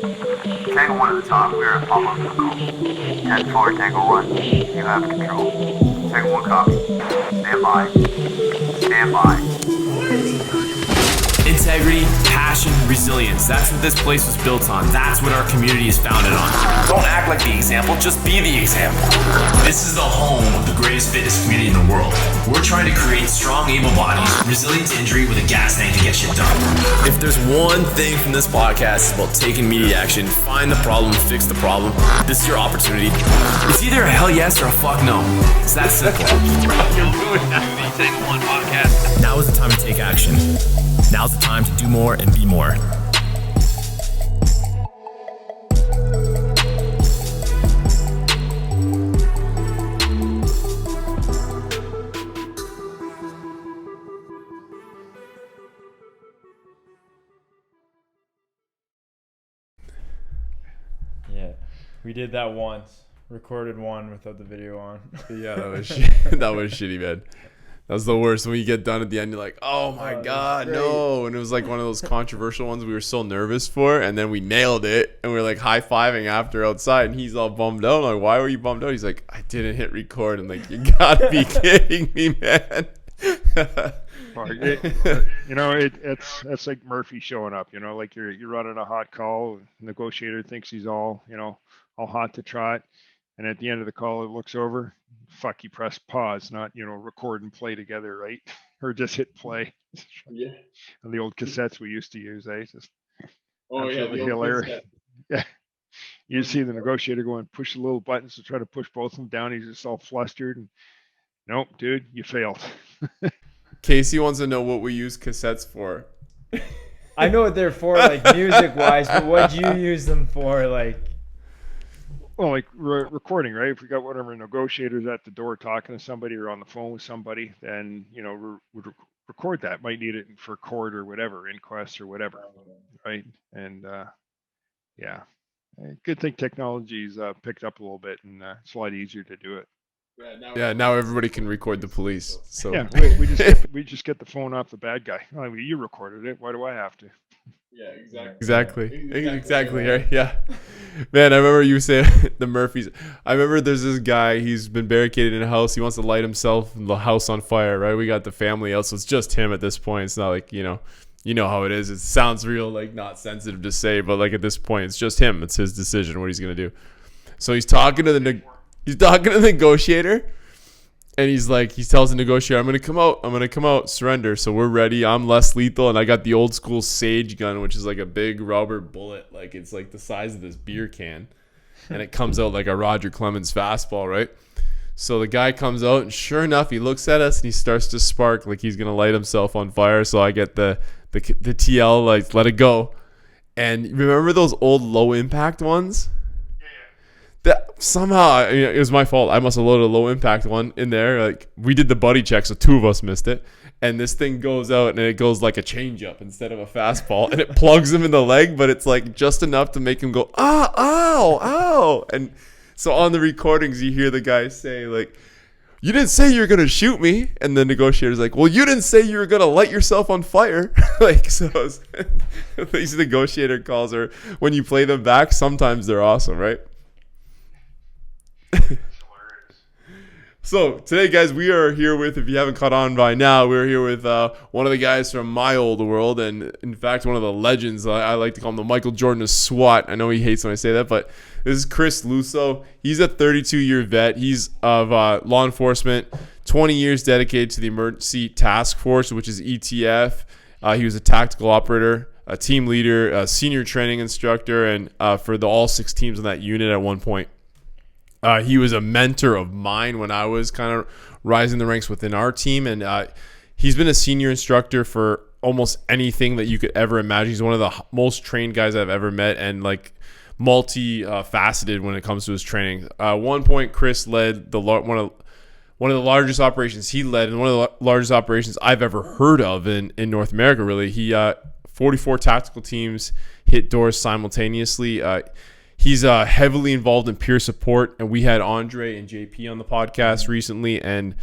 Tango 1 at the top, we are at Papa Control. 10-4, Tango 1, you have control. Tango 1 copy. Stand by. Stand by. Integrity, passion, resilience. That's what this place was built on. That's what our community is founded on. Don't act like the example, just be the example. This is the home of the greatest fitness community in the world. We're trying to create strong, able bodies, resilient to injury with a gas tank to get shit done. If there's one thing from this podcast, it's about taking immediate action, find the problem, fix the problem. This is your opportunity. It's either a hell yes or a fuck no. It's that simple. You're ruining the Tango 1 podcast. Now is the time to take action. Now's the time to do more and be more. Yeah, we did that once. Recorded one without the video on. Yeah, that was that was shitty, man. That was the worst. When you get done at the end, you're like, oh my God, no. And it was like one of those controversial ones we were so nervous for. And then we nailed it. And we were like high-fiving after outside. And he's all bummed out. I'm like, why were you bummed out? He's like, I didn't hit record. I'm like, you gotta be kidding me, man. It's like Murphy showing up, like you're running a hot call. Negotiator thinks he's all hot to trot. And at the end of the call, it looks over. Fuck, you press pause, not, record and play together, right? Or just hit play. Yeah. And the old cassettes we used to use, Just the hilarious. Yeah. You see the negotiator going, push the little buttons to try to push both of them down. He's just all flustered. And nope, dude, you failed. Casey wants to know what we use cassettes for. I know what they're for, like music-wise, but what'd you use them for, like? Well, like recording, right? If we got whatever negotiators at the door talking to somebody or on the phone with somebody, then, would record that. Might need it for court or whatever, inquest or whatever, right? And, good thing technology's picked up a little bit, and it's a lot easier to do it. Yeah, now everybody can record the police. So yeah, we just get the phone off the bad guy. I mean, you recorded it. Why do I have to? Yeah, exactly. Right? Yeah, man. I remember you saying the Murphys. I remember there's this guy. He's been barricaded in a house. He wants to light himself the house on fire. Right? We got the family out, so it's just him at this point. It's not like you know how it is. It sounds real, like not sensitive to say, but like at this point, it's just him. It's his decision what he's gonna do. So he's talking to the negotiator. And he tells the negotiator, I'm going to come out, surrender. So we're ready. I'm less lethal. And I got the old school Sage gun, which is like a big rubber bullet. Like it's like the size of this beer can. And it comes out like a Roger Clemens fastball, right? So the guy comes out and sure enough, he looks at us and he starts to spark like he's going to light himself on fire. So I get the TL, like let it go. And remember those old low impact ones? That somehow it was my fault. I must have loaded a low impact one in there. Like we did the buddy check, so two of us missed it. And this thing goes out and it goes like a changeup instead of a fastball, and it plugs him in the leg, but it's like just enough to make him go ow. And so on the recordings, you hear the guy say like, "You didn't say you were gonna shoot me," and the negotiator's like, "Well, you didn't say you were gonna light yourself on fire." Like so, these negotiator calls are when you play them back. Sometimes they're awesome, right? So today, guys, we are here with, if you haven't caught on by now, we're here with one of the guys from my old world, and in fact one of the legends. I like to call him the Michael Jordan of SWAT. I know he hates when I say that, but this is Chris Lusso. He's a 32-year vet. He's of law enforcement, 20 years dedicated to the Emergency Task Force, which is ETF. He was a tactical operator, a team leader, a senior training instructor, and for all 6 teams on that unit at one point. He was a mentor of mine when I was kind of rising the ranks within our team. And he's been a senior instructor for almost anything that you could ever imagine. He's one of the most trained guys I've ever met, and like multi-faceted when it comes to his training. One point, Chris led one of the largest operations he led, and one of the largest operations I've ever heard of in North America, really. He 44 tactical teams hit doors simultaneously. He's heavily involved in peer support, and we had Andre and JP on the podcast recently, and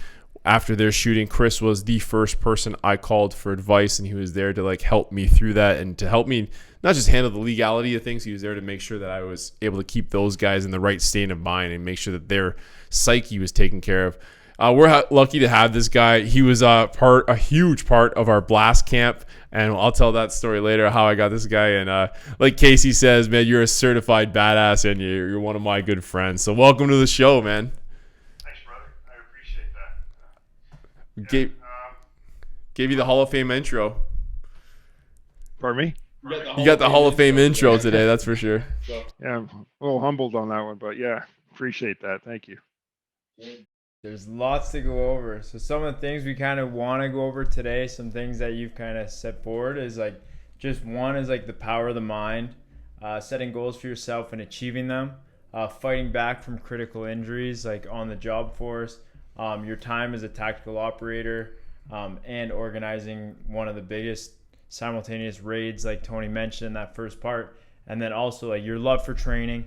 after their shooting, Chris was the first person I called for advice, and he was there to like help me through that and to help me not just handle the legality of things. He was there to make sure that I was able to keep those guys in the right state of mind and make sure that their psyche was taken care of. We're lucky to have this guy. He was a huge part of our blast camp, and I'll tell that story later, how I got this guy. And like Casey says, man, you're a certified badass, and you're one of my good friends. So welcome to the show, man. Thanks, brother. I appreciate that. Gave you the Hall of Fame intro. Pardon me? You got the Hall of Fame intro today, that's for sure. Yeah, I'm a little humbled on that one, but yeah, appreciate that. Thank you. There's lots to go over. So some of the things we kind of want to go over today, some things that you've kind of set forward is like, just one is like the power of the mind, setting goals for yourself and achieving them, fighting back from critical injuries like on the job force, your time as a tactical operator, and organizing one of the biggest simultaneous raids like Tony mentioned in that first part, and then also like your love for training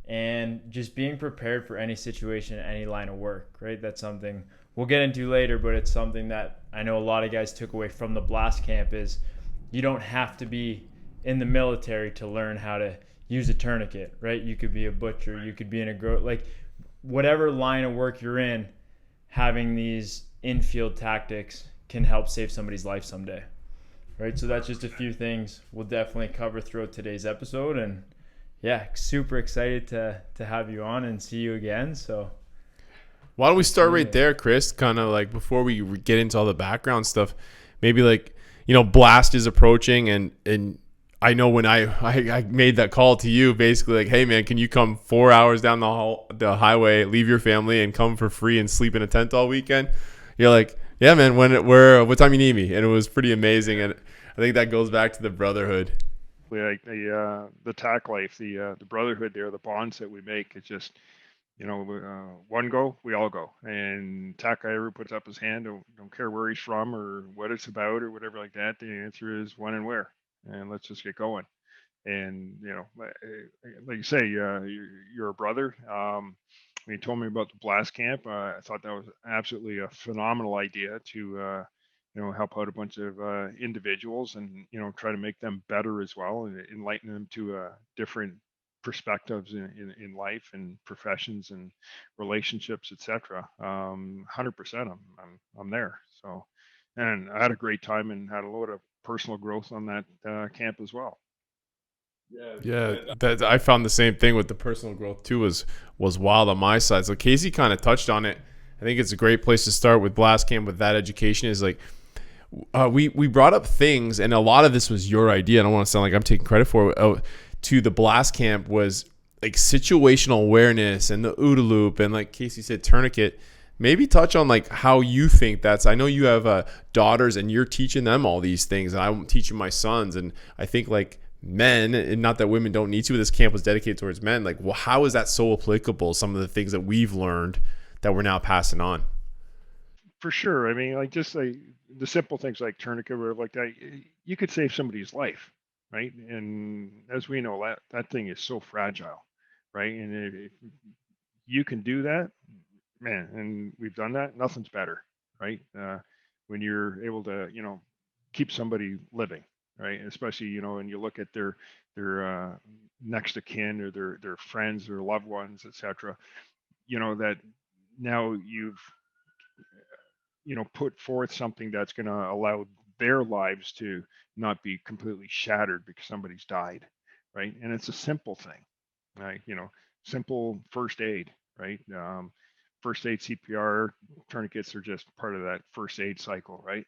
and just being prepared for any situation, any line of work, right? That's something we'll get into later, but it's something that I know a lot of guys took away from the blast camp is you don't have to be in the military to learn how to use a tourniquet, right? You could be a butcher, you could be in a like whatever line of work you're in, having these infield tactics can help save somebody's life someday. Right, so that's just a few things we'll definitely cover throughout today's episode, and yeah, super excited to have you on and see you again. So why don't we start right there, Chris? Kind of like before we get into all the background stuff, maybe like, you know, blast is approaching, and I know when I made that call to you, basically like, hey man, can you come 4 hours down the highway, leave your family, and come for free and sleep in a tent all weekend? You're like, yeah, man. What time you need me? And it was pretty amazing, and I think that goes back to the brotherhood. Like the TAC life, the brotherhood there, the bonds that we make. It's just, you know, one go, we all go. And TAC guy ever puts up his hand, don't care where he's from or what it's about or whatever like that. The answer is when and where, and let's just get going. And you know, like you say, you're a brother. When you told me about the blast camp, I thought that was absolutely a phenomenal idea to, you know, help out a bunch of individuals and, you know, try to make them better as well and enlighten them to different perspectives in life and professions and relationships, etc. 100%, I'm there. So, and I had a great time and had a lot of personal growth on that camp as well. Yeah, that I found the same thing with the personal growth too. Was wild on my side. So Casey kind of touched on it. I think it's a great place to start with blast camp with that education. Is like we brought up things, and a lot of this was your idea. I don't want to sound like I'm taking credit for it. To the blast camp was like situational awareness and the OODA loop, and like Casey said, tourniquet. Maybe touch on like how you think that's. I know you have daughters, and you're teaching them all these things, and I'm teaching my sons, and I think like men, and not that women don't need to, but this camp was dedicated towards men. Like, well, how is that so applicable? Some of the things that we've learned that we're now passing on. For sure. I mean, like just like the simple things like tourniquet or like that, you could save somebody's life, right? And as we know, that thing is so fragile, right? And if you can do that, man, and we've done that, nothing's better, right? When you're able to, you know, keep somebody living. Right, especially, you know, when you look at their next of kin or their friends or loved ones, etc. You know that now you've, you know, put forth something that's going to allow their lives to not be completely shattered because somebody's died, right? And it's a simple thing, right? You know, simple first aid, right? First aid, CPR, tourniquets are just part of that first aid cycle, right?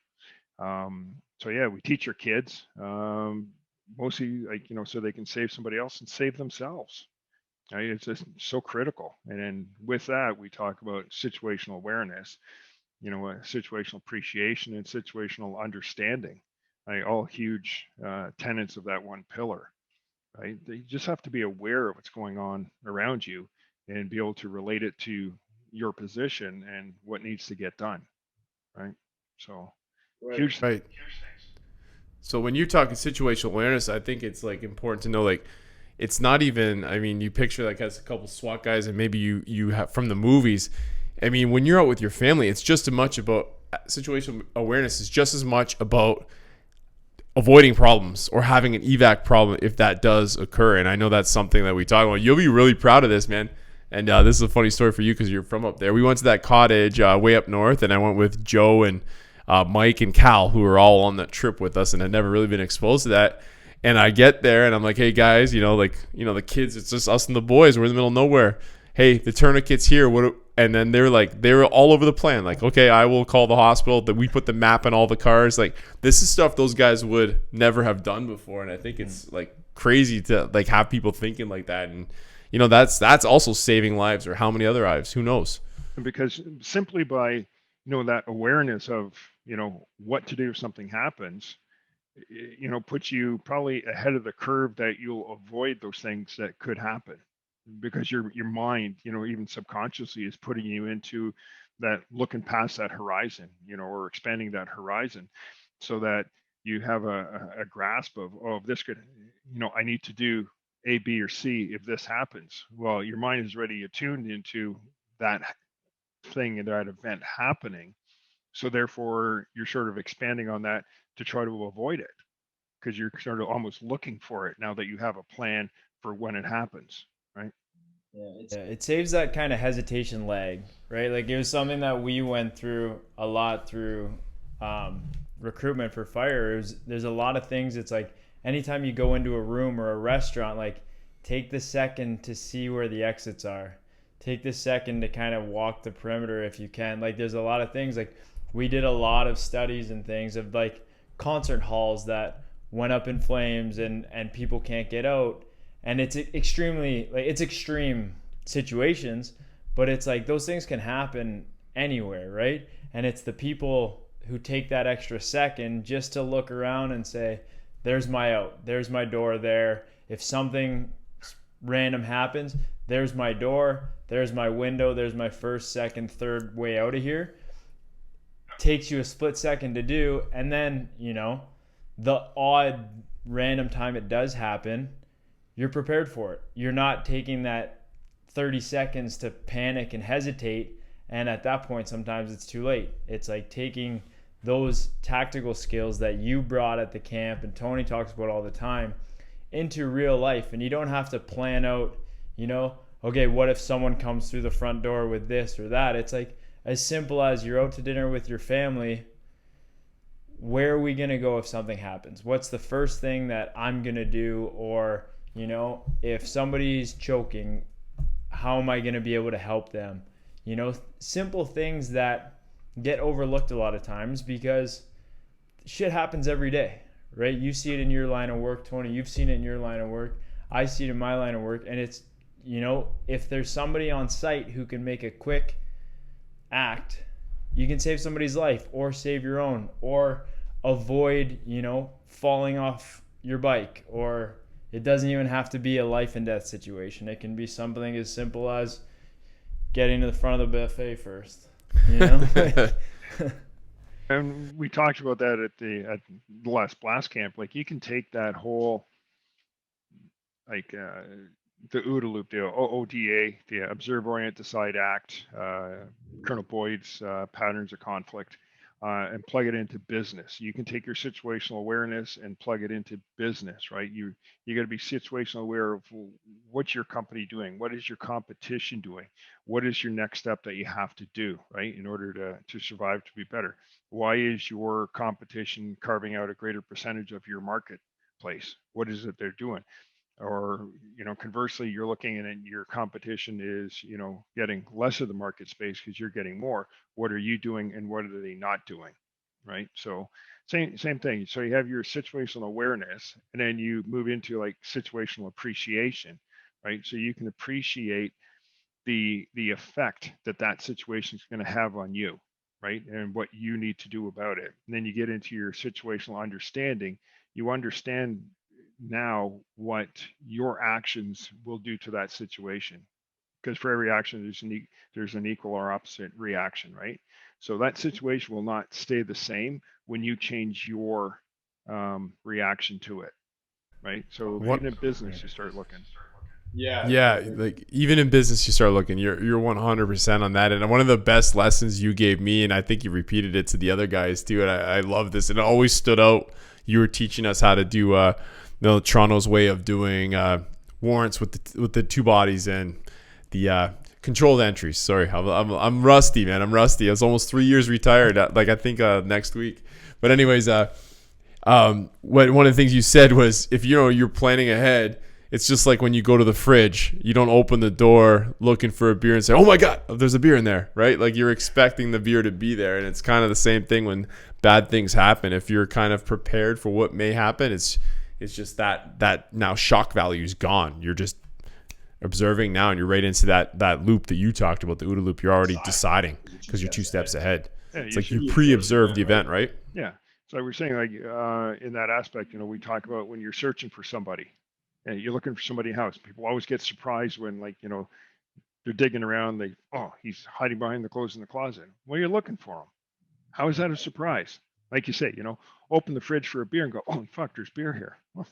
So yeah, we teach our kids, mostly like, you know, so they can save somebody else and save themselves. Right? It's just so critical. And then with that, we talk about situational awareness, you know, situational appreciation and situational understanding, right? All huge tenets of that one pillar, right? You just have to be aware of what's going on around you and be able to relate it to your position and what needs to get done, right? So huge things. So when you're talking situational awareness, I think it's like important to know, like, it's not even, I mean, you picture like as a couple SWAT guys and maybe you have from the movies, I mean, when you're out with your family, it's just as much about situational awareness is just as much about avoiding problems or having an evac problem if that does occur. And I know that's something that we talk about. You'll be really proud of this, man. And this is a funny story for you because you're from up there. We went to that cottage way up north, and I went with Joe and Mike and Cal, who were all on that trip with us and had never really been exposed to that. And I get there and I'm like, hey guys, the kids, it's just us and the boys. We're in the middle of nowhere. Hey, the tourniquet's here. And then they were all over the plan. Like, okay, I will call the hospital. That we put the map on all the cars. Like, this is stuff those guys would never have done before. And I think it's like crazy to like have people thinking like that. And that's also saving lives, or how many other lives? Who knows? Because simply by that awareness of what to do if something happens, puts you probably ahead of the curve, that you'll avoid those things that could happen, because your mind, even subconsciously, is putting you into that, looking past that horizon, or expanding that horizon, so that you have a grasp of, oh, this could, I need to do A, B, or C if this happens. Well, your mind is already attuned into that thing and that event happening. So therefore, you're sort of expanding on that to try to avoid it, because you're sort of almost looking for it now that you have a plan for when it happens, right? Yeah, it saves that kind of hesitation lag, right? Like, it was something that we went through a lot through recruitment for fire. There's a lot of things. It's like anytime you go into a room or a restaurant, like, take the second to see where the exits are. Take the second to kind of walk the perimeter if you can. Like, there's a lot of things. Like, we did a lot of studies and things of like concert halls that went up in flames and people can't get out. And it's extremely, like, it's extreme situations, but it's like those things can happen anywhere, right? And it's the people who take that extra second just to look around and say, there's my out, there's my door there. If something random happens, there's my door, there's my window, there's my first, second, third way out of here. Takes you a split second to do, and then the odd random time it does happen, you're prepared for it. You're not taking that 30 seconds to panic and hesitate, and at that point sometimes it's too late. It's like taking those tactical skills that you brought at the camp and Tony talks about all the time into real life. And you don't have to plan out, okay, what if someone comes through the front door with this or that. It's like as simple as, you're out to dinner with your family. Where are we going to go if something happens? What's the first thing that I'm going to do? Or, if somebody's choking, how am I going to be able to help them? Simple things that get overlooked a lot of times because shit happens every day, right? You see it in your line of work, Tony. You've seen it in your line of work. I see it in my line of work. And it's, if there's somebody on site who can make a quick act, you can save somebody's life or save your own, or avoid falling off your bike. Or it doesn't even have to be a life and death situation. It can be something as simple as getting to the front of the buffet first. And we talked about that at the last blast camp. Like, you can take that whole, like, the OODA loop, the OODA, the observe, orient, decide, act, Colonel Boyd's patterns of conflict, and plug it into business. You can take your situational awareness and plug it into business, right? You got to be situational aware of what's your company doing, what is your competition doing, what is your next step that you have to do, right, in order to survive, to be better. Why is your competition carving out a greater percentage of your marketplace? What is it they're doing? Or conversely, you're looking and your competition is getting less of the market space because you're getting more. What are you doing and what are they not doing, right? So same thing. So you have your situational awareness, and then you move into like situational appreciation, right? So you can appreciate the effect that situation is going to have on you, right, and what you need to do about it. And then you get into your situational understanding. You understand now what your actions will do to that situation, because for every action there's an equal or opposite reaction, right? So that situation will not stay the same when you change your reaction to it, right? So What even in business, you start looking. Yeah, like even in business, you start looking. You're 100% on that. And one of the best lessons you gave me, and I think you repeated it to the other guys too. And I love this. And it always stood out. You were teaching us how to do, Toronto's way of doing warrants with the two bodies and the controlled entries. Sorry, I'm rusty, man. I'm rusty. I was almost 3 years retired. Like I think next week. But anyways, one of the things you said was if you're planning ahead, it's just like when you go to the fridge, you don't open the door looking for a beer and say, "Oh my God, there's a beer in there," right? Like you're expecting the beer to be there, and it's kind of the same thing when bad things happen. If you're kind of prepared for what may happen, it's just that now shock value is gone. You're just observing now, and you're right into that loop that you talked about, the OODA loop. You're already deciding because you're 2 steps ahead. Yeah, It's like you pre-observed the event, right? Yeah. So we're saying like in that aspect, we talk about when you're searching for somebody and you're looking for somebody's house. People always get surprised when they're digging around. He's hiding behind the clothes in the closet. Well, you're looking for him. How is that a surprise? Like you say, open the fridge for a beer and go, "Oh fuck, there's beer here." Well,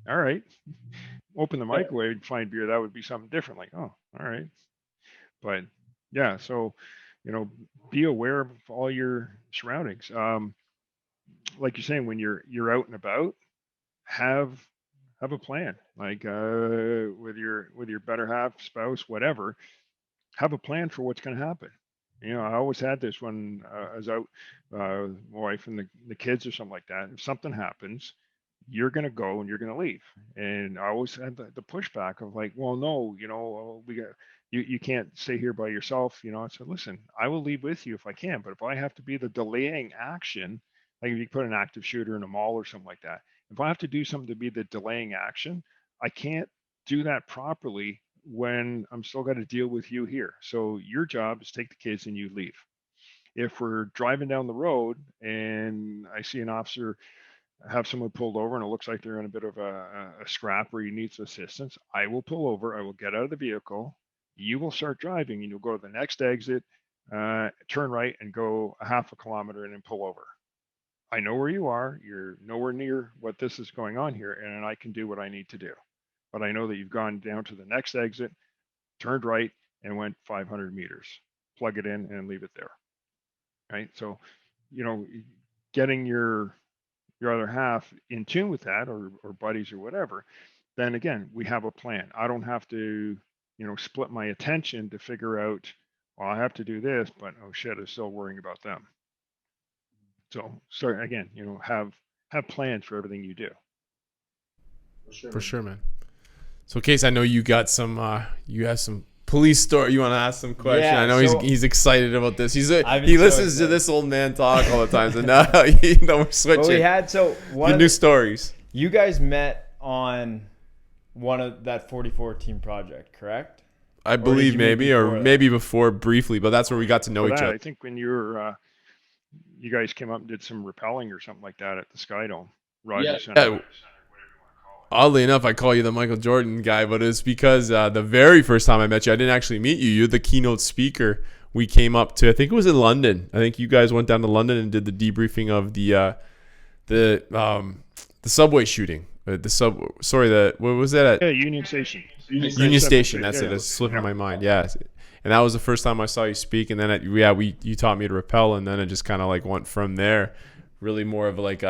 all right. Open the microwave and find beer. That would be something different. Like, oh, all right. But yeah, so be aware of all your surroundings. Like you're saying, when you're out and about, have a plan. Like with your better half, spouse, whatever, have a plan for what's going to happen. I always had this when I was out, my wife and the kids or something like that. If something happens, you're going to go and you're going to leave. And I always had the pushback of like, well, no, we got you can't stay here by yourself. I said, listen, I will leave with you if I can, but if I have to be the delaying action, like if you put an active shooter in a mall or something like that, if I have to do something to be the delaying action, I can't do that properly when I'm still got to deal with you here. So your job is take the kids and you leave. If we're driving down the road and I see an officer have someone pulled over and it looks like they're in a bit of a scrap where he needs assistance, I will pull over. I will get out of the vehicle. You will start driving and you'll go to the next exit, turn right and go a half a kilometer and then pull over. I know where you are. You're nowhere near what this is going on here, and I can do what I need to do. But I know that you've gone down to the next exit, turned right, and went 500 meters. Plug it in and leave it there. Right. So, getting your other half in tune with that, or buddies or whatever, then again, we have a plan. I don't have to, split my attention to figure out, well, I have to do this, but oh shit, I'm still worrying about them. So again, have plans for everything you do. For sure, man. So, Case, I know you got you have some police story. You want to ask some question? Yeah, I know he's excited about this. He so listens to this old man talk all the time. So now we're switching. Well, we had new stories. You guys met on one of that 44 team project, correct? I believe maybe before briefly, but that's where we got to know each other. I think when you guys came up and did some rappelling or something like that at the Sky Dome, Rogers Center. Yeah. Oddly enough, I call you the Michael Jordan guy, but it's because the very first time I met you, I didn't actually meet you. You're the keynote speaker. We came up to, I think it was in London. I think you guys went down to London and did the debriefing of the subway shooting. What was that at? Yeah, Union Station. Union Station. That's it. It's slipping my mind. Yeah. And that was the first time I saw you speak. And then you taught me to rappel, and then it just kind of like went from there. Really more of like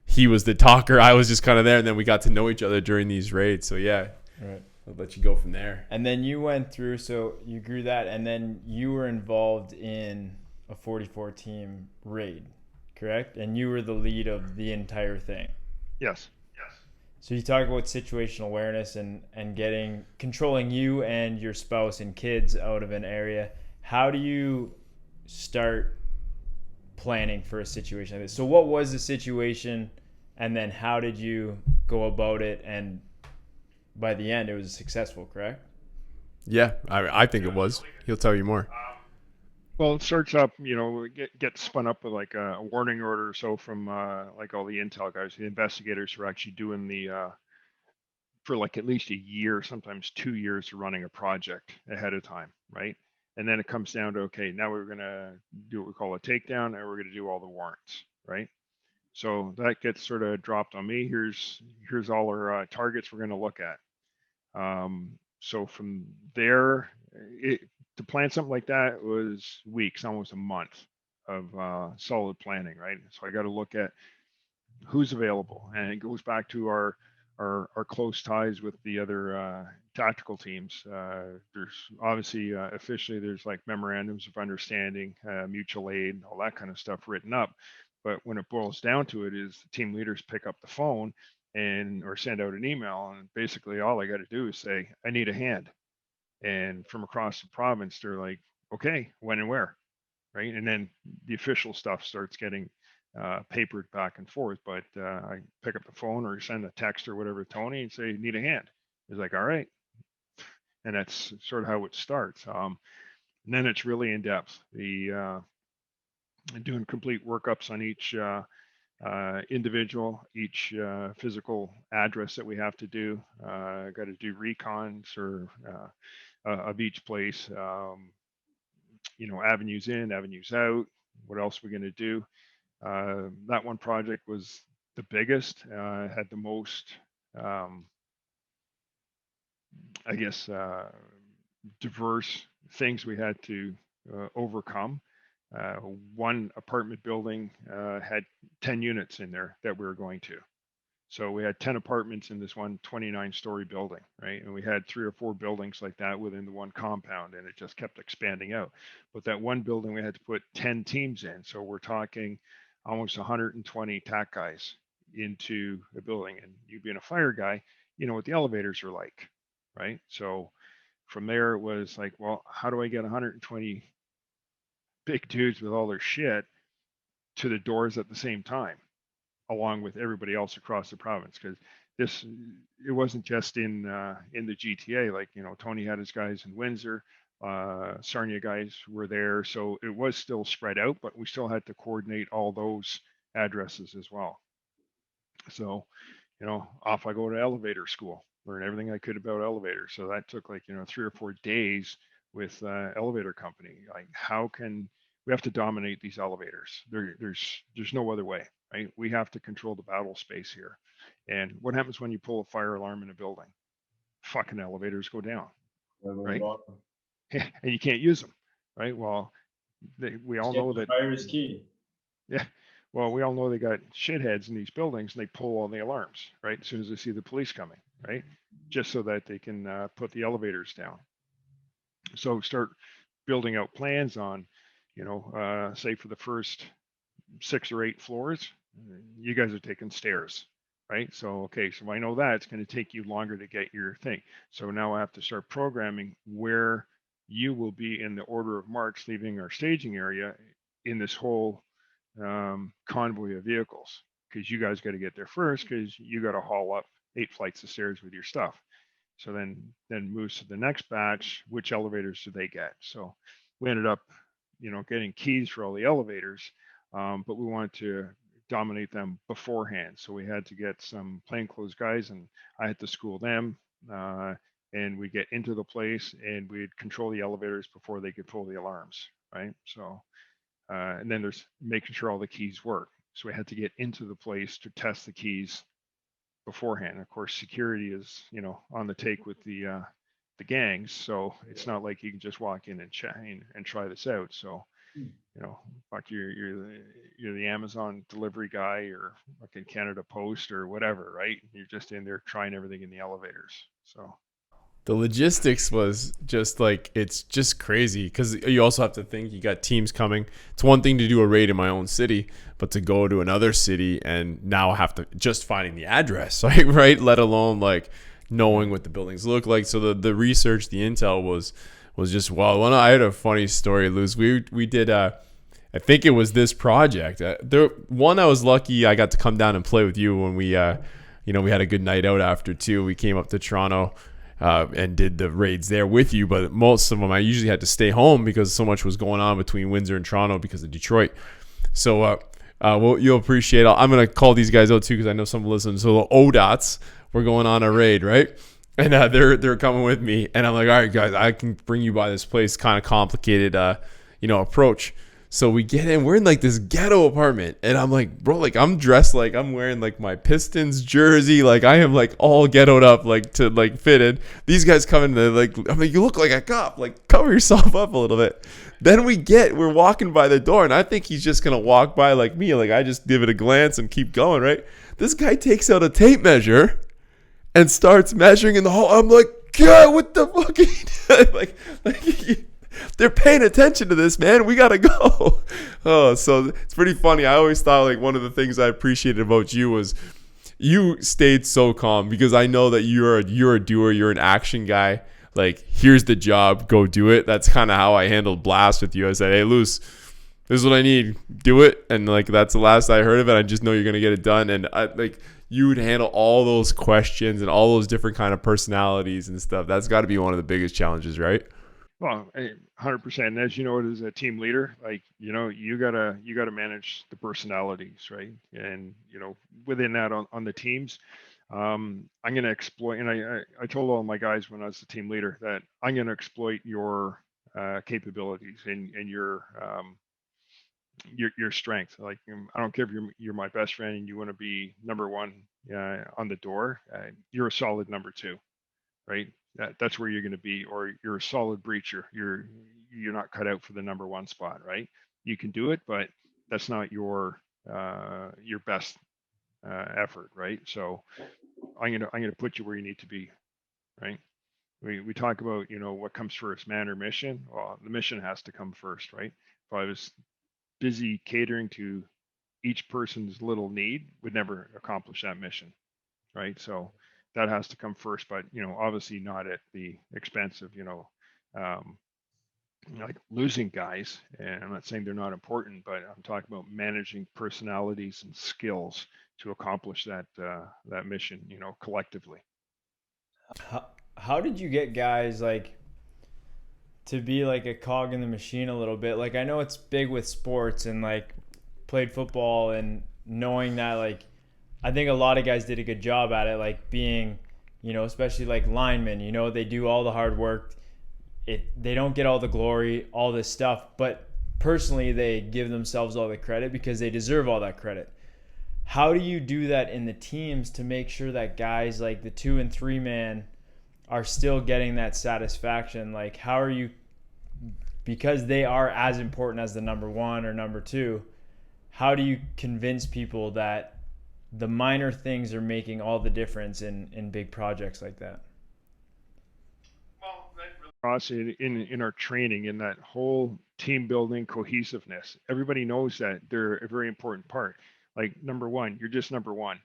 he was the talker, I was just kind of there, and then we got to know each other during these raids. So yeah, right. I'll let you go from there. And then you went through, so you grew that, and then you were involved in a 44 team raid, correct? And you were the lead of the entire thing. Yes. So you talk about situational awareness and controlling you and your spouse and kids out of an area. How do you start planning for a situation like this? So what was the situation, and then how did you go about it? And by the end, it was successful, correct? Yeah, I think it was. He'll tell you more. Well, it starts up, get spun up with like a warning order or so from like all the intel guys, the investigators who are actually doing for like at least a year, sometimes 2 years of running a project ahead of time, right? And then it comes down to, okay, now we're going to do what we call a takedown, and we're going to do all the warrants, right? So that gets sort of dropped on me. Here's all our targets we're going to look at. So from there, to plan something like that was weeks, almost a month of solid planning, right? So I got to look at who's available, and it goes back to our close ties with the other tactical teams. There's obviously officially there's like memorandums of understanding, mutual aid, all that kind of stuff written up. But when it boils down to it, is the team leaders pick up the phone and or send out an email, and basically all I got to do is say I need a hand, and from across the province they're like, okay, when and where, right? And then the official stuff starts getting papered back and forth. But I pick up the phone or send a text or whatever to Tony and say, need a hand. He's like, all right. And that's sort of how it starts. And then it's really in depth. Doing complete workups on each individual, each physical address that we have to do. Got to do recons or of each place. Avenues in, avenues out. What else are we going to do? That one project was the biggest, had the most, I guess, diverse things we had to overcome. One apartment building had 10 units in there that we were going to. So we had 10 apartments in this one 29-story building, right? And we had 3 or 4 buildings like that within the one compound, and it just kept expanding out. But that one building, we had to put 10 teams in. So we're talking almost 120 TAC guys into the building. And you being a fire guy, you know what the elevators are like, right? So from there, it was like, well, how do I get 120 big dudes with all their shit to the doors at the same time, along with everybody else across the province? Because it wasn't just in the GTA. Like, Tony had his guys in Windsor, Sarnia guys were there, so it was still spread out, but we still had to coordinate all those addresses as well. So, off I go to elevator school, learn everything I could about elevators. So that took like 3 or 4 days with elevator company. Like, how can we have to dominate these elevators? There's no other way, right? We have to control the battle space here. And what happens when you pull a fire alarm in a building? Fucking elevators go down, right? And you can't use them, right? Well, we all know that fire is key. Yeah. Well, we all know they got shitheads in these buildings, and they pull all the alarms, right? As soon as they see the police coming, right? Just so that they can put the elevators down. So start building out plans on, say for the first 6 or 8 floors, you guys are taking stairs, right? So, okay, so I know that it's going to take you longer to get your thing. So now I have to start programming where you will be in the order of march leaving our staging area in this whole convoy of vehicles, because you guys got to get there first, because you got to haul up 8 flights of stairs with your stuff. So then moves to the next batch. Which elevators do they get? So we ended up, getting keys for all the elevators, but we wanted to dominate them beforehand. So we had to get some plainclothes guys, and I had to school them. And we get into the place, and we'd control the elevators before they could pull the alarms, right? So, and then there's making sure all the keys work. So we had to get into the place to test the keys beforehand. Of course, security is, on the take with the gangs. So it's not like you can just walk in and try this out. So, fuck, you're the Amazon delivery guy or fucking Canada Post or whatever, right? You're just in there trying everything in the elevators. So the logistics was just like, it's just crazy, because you also have to think you got teams coming. It's one thing to do a raid in my own city, but to go to another city and now have to just finding the address, like, right? Let alone like knowing what the buildings look like. So the research, the intel was just, well, I had a funny story, Luz. We did I think it was this project. I was lucky I got to come down and play with you when we we had a good night out after too. We came up to Toronto and did the raids there with you, but most of them I usually had to stay home because so much was going on between Windsor and Toronto because of Detroit. So well, you'll appreciate it. I'm going to call these guys out too, because I know some listen. So the ODOTs were going on a raid, right? And they're coming with me, and I'm like, all right, guys, I can bring you by this place. Kind of complicated, approach. So we get in, we're in like this ghetto apartment, and I'm like, bro, like I'm dressed like I'm wearing like my Pistons jersey, like I am like all ghettoed up, like to like fit in. These guys come in, they're like, I'm like, you look like a cop, like cover yourself up a little bit. Then we're walking by the door, and I think he's just gonna walk by like me, like I just give it a glance and keep going, right? This guy takes out a tape measure and starts measuring in the hall. I'm like, God, what the fuck are you doing? like they're paying attention to this, man. We gotta go. Oh, so it's pretty funny. I always thought like one of the things I appreciated about you was you stayed so calm, because I know that you're a doer, you're an action guy. Like, here's the job, go do it. That's kind of how I handled Blast with you. I said, hey, Luce, this is what I need, do it. And like that's the last I heard of it. I just know you're gonna get it done. And I like you would handle all those questions and all those different kind of personalities and stuff. That's got to be one of the biggest challenges, right? Well, 100%. And as you know, as a team leader, like, you know, you gotta manage the personalities, right? And, you know, within that on the teams, I'm going to exploit, and I told all my guys when I was the team leader that I'm going to exploit your capabilities and your strength. Like, I don't care if you're my best friend and you want to be number one on the door, you're a solid number two, right? That's where you're going to be, or you're a solid breacher. You're not cut out for the number one spot, right? You can do it, but that's not your best effort, right? So I'm gonna put you where you need to be, right? We talk about, you know, what comes first, man or mission. Well, the mission has to come first, right? If I was busy catering to each person's little need, would never accomplish that mission, right? So that has to come first, but, you know, obviously not at the expense of, um, like losing guys. And I'm not saying they're not important, but I'm talking about managing personalities and skills to accomplish that mission, you know, collectively. How did you get guys like to be like a cog in the machine a little bit? Like I know it's big with sports and like played football and knowing that like I think a lot of guys did a good job at it, like being, you know, especially like linemen, you know, they do all the hard work. They don't get all the glory, all this stuff, but personally they give themselves all the credit because they deserve all that credit. How do you do that in the teams to make sure that guys like the 2 and 3 man are still getting that satisfaction? Like how are you, because they are as important as the number 1 or number 2, how do you convince people that the minor things are making all the difference in big projects like that? In our training, in that whole team building cohesiveness, everybody knows that they're a very important part. Like number one, you're just number one,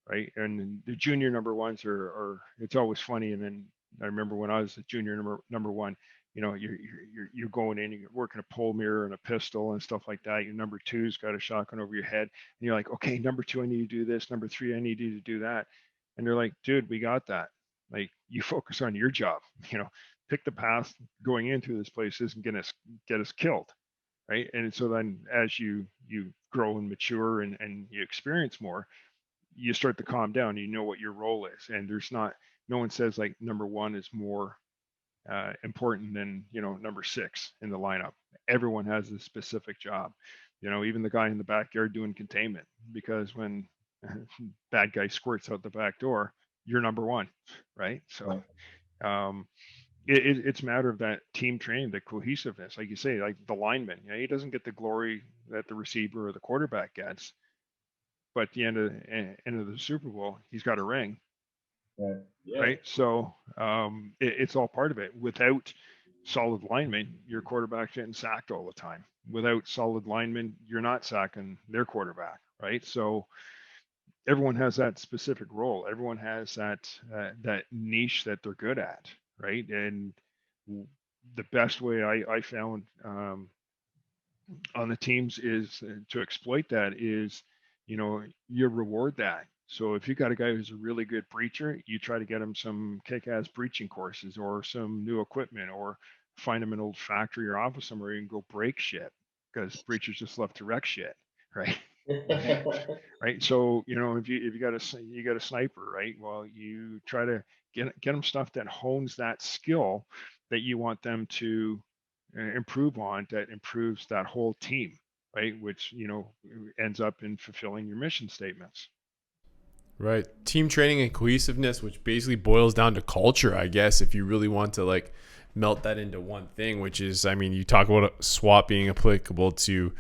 right? And the junior number ones are it's always funny. And then I remember when I was a junior number one, you know, you're going in, you're working a pole mirror and a pistol and stuff like that. Your number two's got a shotgun over your head, and you're like, okay, number two, I need to do this. Number three, I need you to do that. And they're like, dude, we got that. Like, you focus on your job. You know, pick the path going into this place isn't gonna get us killed, right? And so then as you grow and mature and you experience more, you start to calm down. You know what your role is, and there's not, no one says like number one is more important than, you know, number six in the lineup. Everyone has a specific job. You know, even the guy in the backyard doing containment, because when bad guy squirts out the back door, you're number one, right? So it's a matter of that team training, the cohesiveness, like you say, like the lineman. You know, he doesn't get the glory that the receiver or the quarterback gets, but at the end of the Super Bowl, he's got a ring. Right. Yeah. Right. So it's all part of it. Without solid linemen, your quarterback's getting sacked all the time. Without solid linemen, you're not sacking their quarterback. Right. So everyone has that specific role. Everyone has that niche that they're good at. Right. And the best way I found on the teams is to exploit that is, you know, you reward that. So if you got a guy who's a really good breacher, you try to get him some kick-ass breaching courses or some new equipment, or find him an old factory or office somewhere you can go break shit, because breachers just love to wreck shit, right? Right. So, you know, if you got a sniper, right? Well, you try to get them stuff that hones that skill that you want them to improve on that improves that whole team, right? Which, ends up in fulfilling your mission statements. Right. Team training and cohesiveness, which basically boils down to culture, I guess, if you really want to like melt that into one thing, which is, I mean, you talk about SWAT being applicable to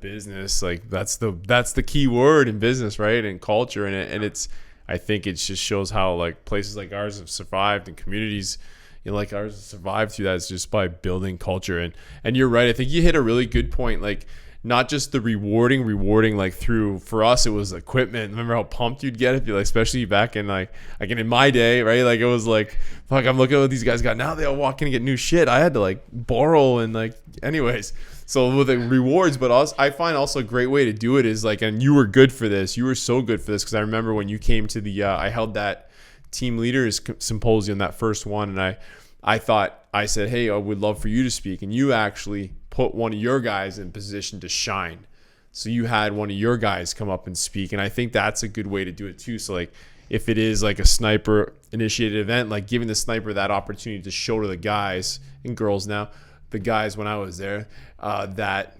business, like that's the key word in business, right? And culture, and it's, I think it just shows how like places like ours have survived and communities, like ours have survived through that. It's just by building culture. And you're right. I think you hit a really good point. Like, not just the rewarding like through, for us it was equipment. Remember how pumped you'd get if you, like, especially back in like in my day, right? Like it was like, fuck, I'm looking at what these guys got now. They all walk in and get new shit. I had to like borrow and like, anyways. So with the rewards, but also I find also a great way to do it is like, and you were good for this. You were so good for this because I remember when you came to the I held that team leaders symposium, that first one, and I said, hey, I would love for you to speak, and you actually put one of your guys in position to shine. So you had one of your guys come up and speak, and I think that's a good way to do it too. So like, if it is like a sniper initiated event, like giving the sniper that opportunity to show to the guys and girls now, the guys when I was there, that,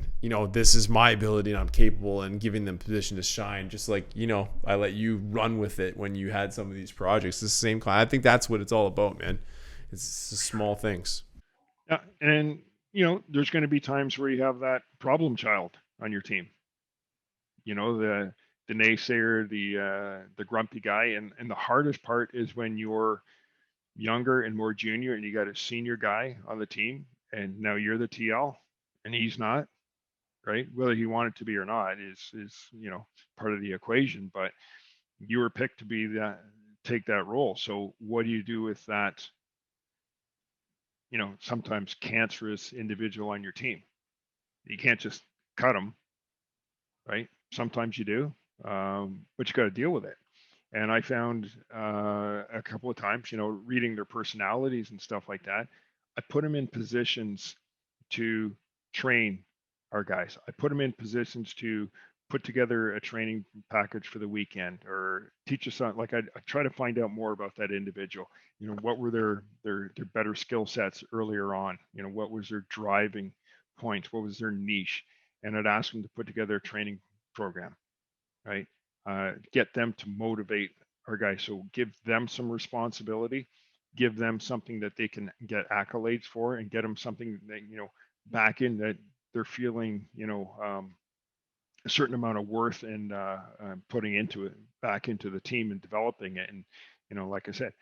this is my ability and I'm capable, and giving them position to shine. Just like, I let you run with it when you had some of these projects. It's the same kind. I think that's what it's all about, man. It's the small things. Yeah, and there's going to be times where you have that problem child on your team. The naysayer, the grumpy guy, and the hardest part is when you're younger and more junior, and you got a senior guy on the team, and now you're the TL, and he's not, right? Whether he wanted to be or not is part of the equation, but you were picked to take that role. So what do you do with that? Sometimes cancerous individual on your team. You can't just cut them, right? Sometimes you do, but you got to deal with it. And I found a couple of times, reading their personalities and stuff like that, I put them in positions to train our guys. I put them in positions to put together a training package for the weekend, or teach us something. Like I try to find out more about that individual. What were their better skill sets earlier on? What was their driving points? What was their niche? And I'd ask them to put together a training program, right? Get them to motivate our guys. So give them some responsibility, give them something that they can get accolades for, and get them something that, back in that they're feeling, a certain amount of worth and putting into it, back into the team and developing it. And, like I said,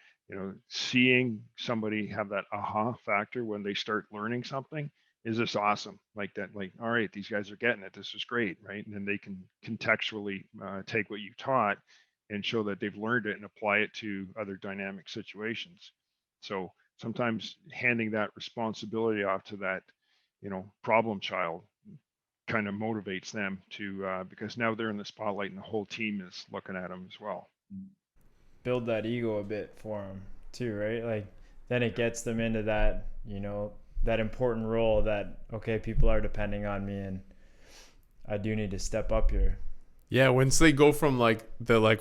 seeing somebody have that aha factor when they start learning something is just awesome. Like that, like, all right, these guys are getting it. This is great, right? And then they can contextually take what you taught and show that they've learned it and apply it to other dynamic situations. So sometimes handing that responsibility off to that, problem child kind of motivates them to, because now they're in the spotlight and the whole team is looking at them as well. Build that ego a bit for them too, right? Like then it gets them into that, that important role that, okay, people are depending on me and I do need to step up here. Yeah, once they go from like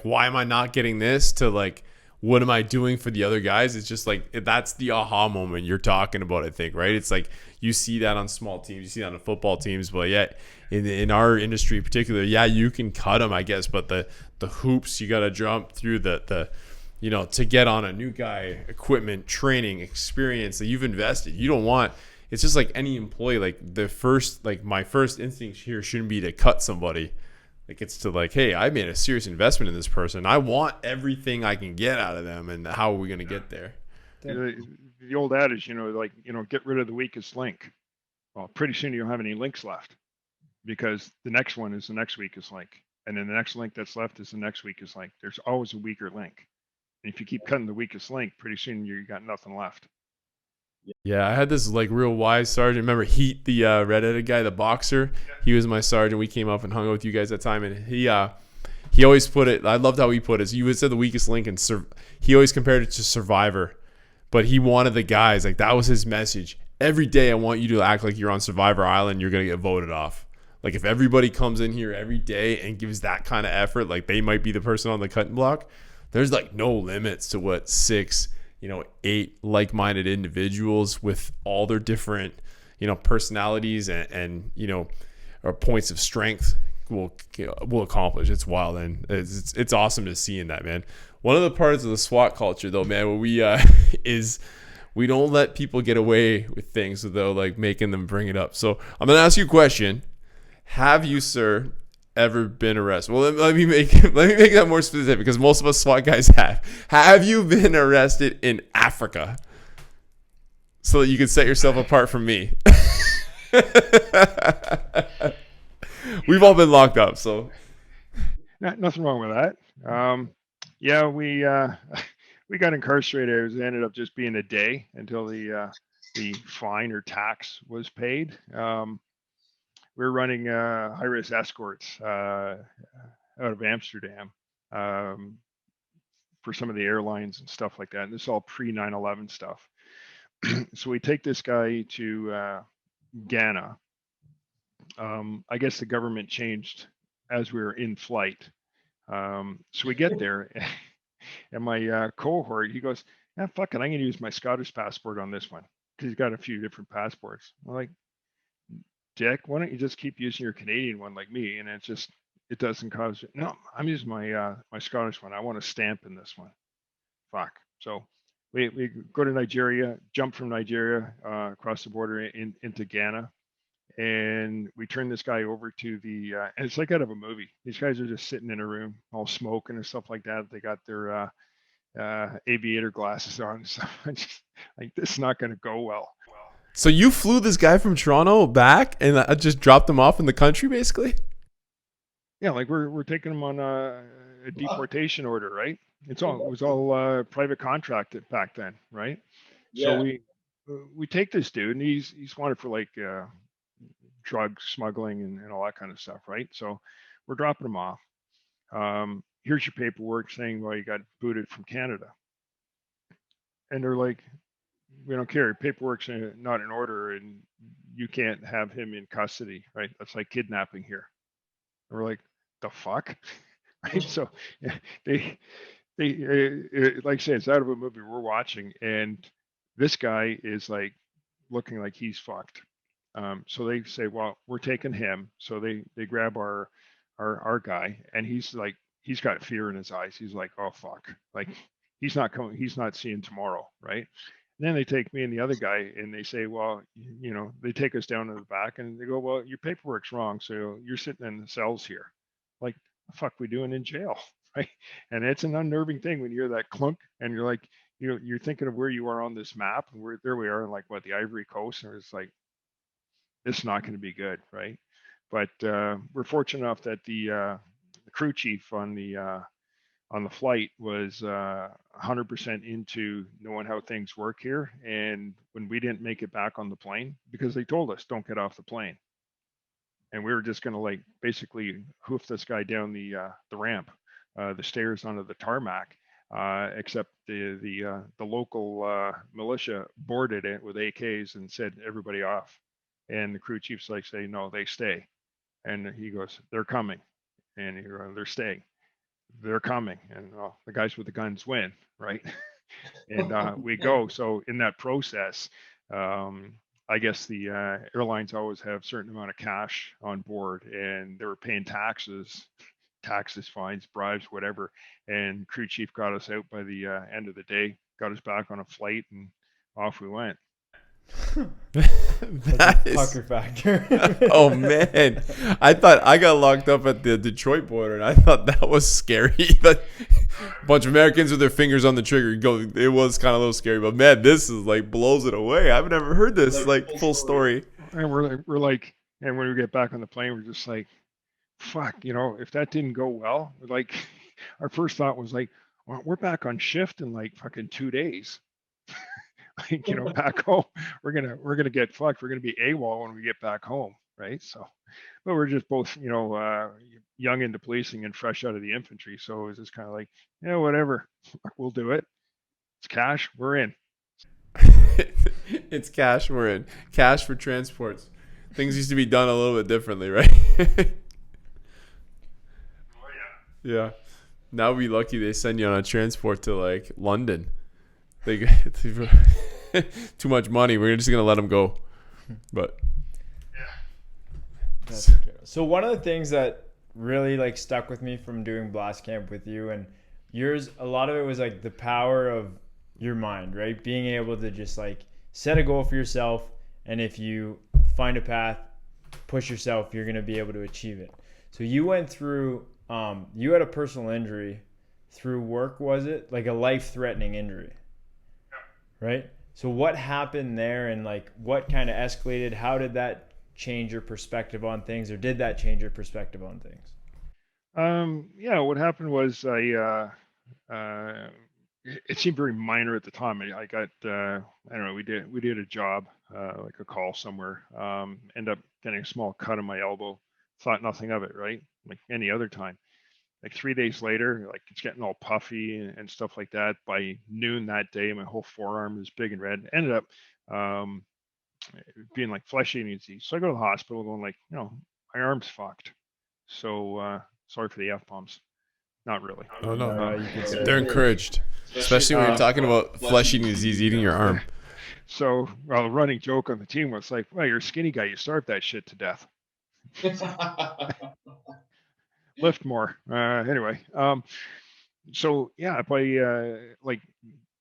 why am I not getting this to like what am I doing for the other guys, it's just like that's the aha moment you're talking about, I think, right? It's like you see that on small teams, you see that on football teams, but yet in our industry in particular, yeah, you can cut them, I guess, but the hoops you got to jump through, the to get on a new guy, equipment, training, experience that you've invested. You don't want, it's just like any employee, like my first instinct here shouldn't be to cut somebody. Like it's to like, hey, I made a serious investment in this person. I want everything I can get out of them, and how are we going to get there? The old adage, get rid of the weakest link. Well, pretty soon you don't have any links left, because the next one is the next weakest link. And then the next link that's left is the next weakest link. There's always a weaker link. And if you keep cutting the weakest link, pretty soon you got nothing left. Yeah, I had this like real wise sergeant. Remember Heat, the redheaded guy, the boxer? He was my sergeant. We came up and hung out with you guys that time, and he always put it. I loved how he put it. You would say the weakest link, and he always compared it to Survivor, but he wanted the guys, like that was his message. Every day, I want you to act like you're on Survivor Island. You're gonna get voted off. Like if everybody comes in here every day and gives that kind of effort, like they might be the person on the cutting block. There's like no limits to what 8 like-minded individuals with all their different, personalities and or points of strength will accomplish. It's wild, and it's awesome to see in that, man. One of the parts of the SWAT culture, though, man, where we is we don't let people get away with things without like making them bring it up. So I'm gonna ask you a question. Have you, sir, ever been arrested? Well, let me make that more specific, because most of us SWAT guys have. Have you been arrested in Africa so that you can set yourself apart from me? We've all been locked up, so Nothing wrong with that. Yeah, we got incarcerated. It ended up just being a day until the fine or tax was paid. We were running high-risk escorts out of Amsterdam for some of the airlines and stuff like that. And this is all pre-9/11 stuff. So we take this guy to Ghana. I guess the government changed as we were in flight. So we get there, and my cohort, he goes, "Yeah, fuck it, I'm gonna use my Scottish passport on this one," because he's got a few different passports. I'm like, Dick, why don't you just keep using your Canadian one like me? And it doesn't cause. No, I'm using my my Scottish one. I want a stamp in this one. Fuck. So we go to Nigeria, jump from Nigeria across the border into Ghana. And we turn this guy over to the, and it's like out of a movie. These guys are just sitting in a room, all smoking and stuff like that. They got their aviator glasses on. So I'm just like, this is not going to go well. So you flew this guy from Toronto back, and I just dropped him off in the country, basically? Yeah, like we're taking him on a deportation order, right? It was all private contracted back then, right? Yeah. So we take this dude, and he's wanted for like drug smuggling and all that kind of stuff, right? So we're dropping him off. Here's your paperwork saying, well, you got booted from Canada. And they're like, we don't care. Paperwork's not in order, and you can't have him in custody, right? That's like kidnapping here. And we're like, the fuck, right? So they like I say, it's out of a movie we're watching, and this guy is like looking like he's fucked. So they say, well, we're taking him. So they grab our guy, and he's like, he's got fear in his eyes. He's like, oh fuck, like he's not coming. He's not seeing tomorrow, right? And then they take me and the other guy, and they say, well, they take us down to the back, and they go, well, your paperwork's wrong, so you're sitting in the cells here. Like, the fuck we doing in jail, right? And it's an unnerving thing when you hear that clunk, and you're like, you're thinking of where you are on this map, and there we are in like the Ivory Coast, and it's like, this is not going to be good, right? But we're fortunate enough that the crew chief on the flight was 100% into knowing how things work here. And when we didn't make it back on the plane, because they told us don't get off the plane, and we were just going to like basically hoof this guy down the ramp, the stairs onto the tarmac. Except the local militia boarded it with AKs and said everybody off. And the crew chief's like, say, no, they stay. And he goes, they're coming. And they're staying. They're coming. And the guys with the guns win, right? And we go. So in that process, I guess the airlines always have a certain amount of cash on board, and they were paying taxes, fines, bribes, whatever. And crew chief got us out by the end of the day, got us back on a flight, and off we went. That is pucker factor. Oh man, I thought I got locked up at the Detroit border, and I thought that was scary. But a bunch of Americans with their fingers on the trigger, it was kind of a little scary. But man, this is like blows it away. I've never heard this like full story. And we're like, and when we get back on the plane, we're just like, fuck, if that didn't go well, like our first thought was like, well, we're back on shift in like fucking 2 days. Like, back home, we're gonna get fucked. We're gonna be AWOL when we get back home, right? So, but we're just both, young into policing and fresh out of the infantry, so it was just kind of like, yeah, whatever, we'll do it. It's cash, we're in. It's cash, we're in. Cash for transports. Things used to be done a little bit differently, right? Oh yeah. Yeah. Now we'd be lucky they send you on a transport to like London. They get too much money. We're just gonna let them go. But That's okay. So one of the things that really like stuck with me from doing blast camp with you and yours, a lot of it was like the power of your mind, right? Being able to just like set a goal for yourself, and if you find a path, push yourself, you're going to be able to achieve it. So you went through you had a personal injury through work, was it? Like a life-threatening injury. Right? So what happened there, and like what kind of escalated? How did that change your perspective on things, or did that change your perspective on things? Yeah, what happened was it seemed very minor at the time. I got, I don't know, we did a job, like a call somewhere, end up getting a small cut on my elbow, thought nothing of it, right? Like any other time. Like 3 days later, like it's getting all puffy and stuff like that. By noon that day, my whole forearm was big and red. Ended up um, being like flesh eating disease. So I go to the hospital going like, my arm's fucked. So sorry for the F bombs. Not really. oh no, You could say they're encouraged, especially when you're talking about flesh-eating disease eating your arm. So, well, the running joke on the team was like, well, you're a skinny guy. You starved that shit to death. Lift more. Anyway, so yeah, by like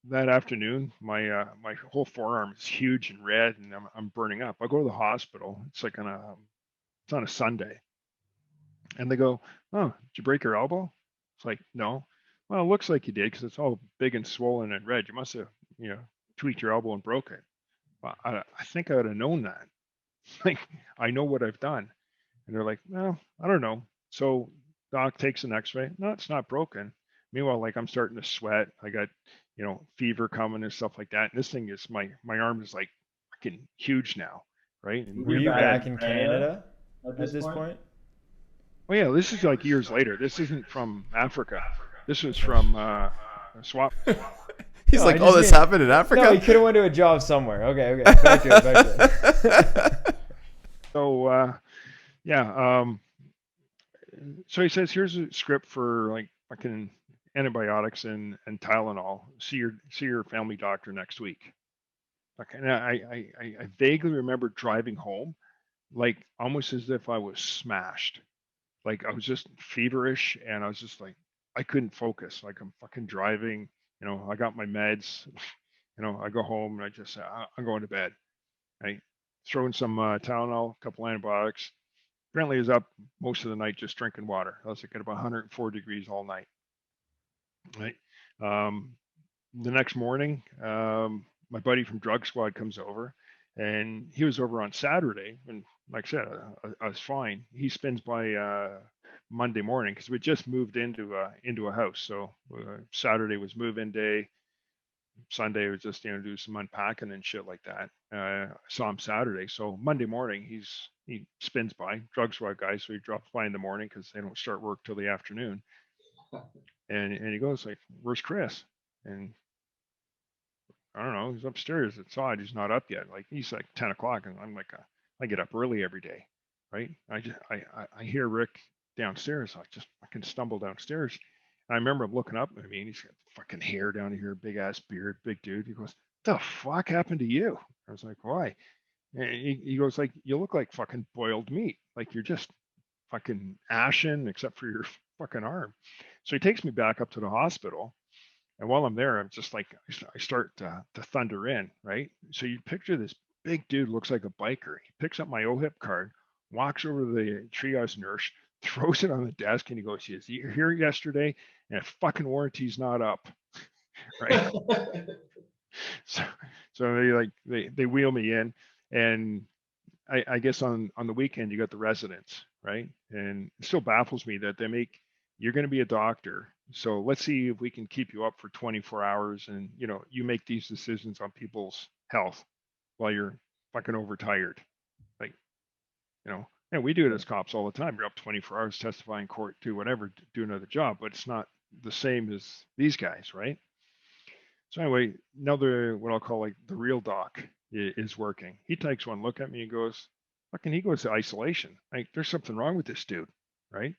that afternoon, my whole forearm is huge and red, and I'm burning up. I go to the hospital. It's like it's on a Sunday, and they go, "Oh, did you break your elbow?" It's like, "No." Well, it looks like you did because it's all big and swollen and red. You must have, tweaked your elbow and broke it. Well, I think I would have known that. Like, I know what I've done. And they're like, well, I don't know. So doc takes an x-ray. No, it's not broken. Meanwhile, like I'm starting to sweat. I got, fever coming and stuff like that. And this thing is my arm is like fucking huge now. Right. And Were you back in Canada at this point? oh yeah, this is like years later. This isn't from Africa. This was from SWAT. He's No, like, I just this mean- happened in Africa? No, he could have went to a job somewhere. Okay. Back to it. So yeah, so he says, here's a script for like fucking antibiotics and Tylenol. See your family doctor next week. Okay, and I vaguely remember driving home, like almost as if I was smashed. Like I was just feverish, and I was just like I couldn't focus. Like I'm fucking driving. I got my meds. I go home and I just say I'm going to bed. Right, throw in some Tylenol, a couple antibiotics. Apparently, I was up most of the night just drinking water. I was like at about 104 degrees all night. Right. Um, the next morning, my buddy from Drug Squad comes over, and he was over on Saturday. And like I said, I was fine. He spins by Monday morning because we just moved into a house. So Saturday was move-in day. Sunday was just do some unpacking and shit like that. I saw him Saturday, so Monday morning he spins by Drug Squad guy, so he drops by in the morning because they don't start work till the afternoon. And he goes like, "Where's Chris?" And I don't know, he's upstairs. It's odd, he's not up yet. Like he's like 10 o'clock, and I'm like, I get up early every day, right? I hear Rick downstairs. I just fucking stumble downstairs. I remember him looking up. I mean, he's got fucking hair down here, big ass beard, big dude. He goes, "The fuck happened to you?" I was like, "Why?" And he goes like, "You look like fucking boiled meat. Like you're just fucking ashen except for your fucking arm." So he takes me back up to the hospital. And while I'm there, I'm just like, I start to thunder in, right? So you picture this big dude, looks like a biker. He picks up my OHIP card, walks over to the triage nurse, throws it on the desk, and he goes, "Yes, you were here yesterday, and fucking warranty's not up." Right? so they wheel me in, and I guess on the weekend you got the residents, right? And it still baffles me that you're going to be a doctor, so let's see if we can keep you up for 24 hours, and you make these decisions on people's health while you're fucking overtired, like and we do it as cops all the time. You're up 24 hours testifying in court, do whatever, do another job, but it's not the same as these guys, right? So anyway, now what I'll call like the real doc is working. He takes one look at me and goes, fucking, he goes to isolation. Like there's something wrong with this dude, right?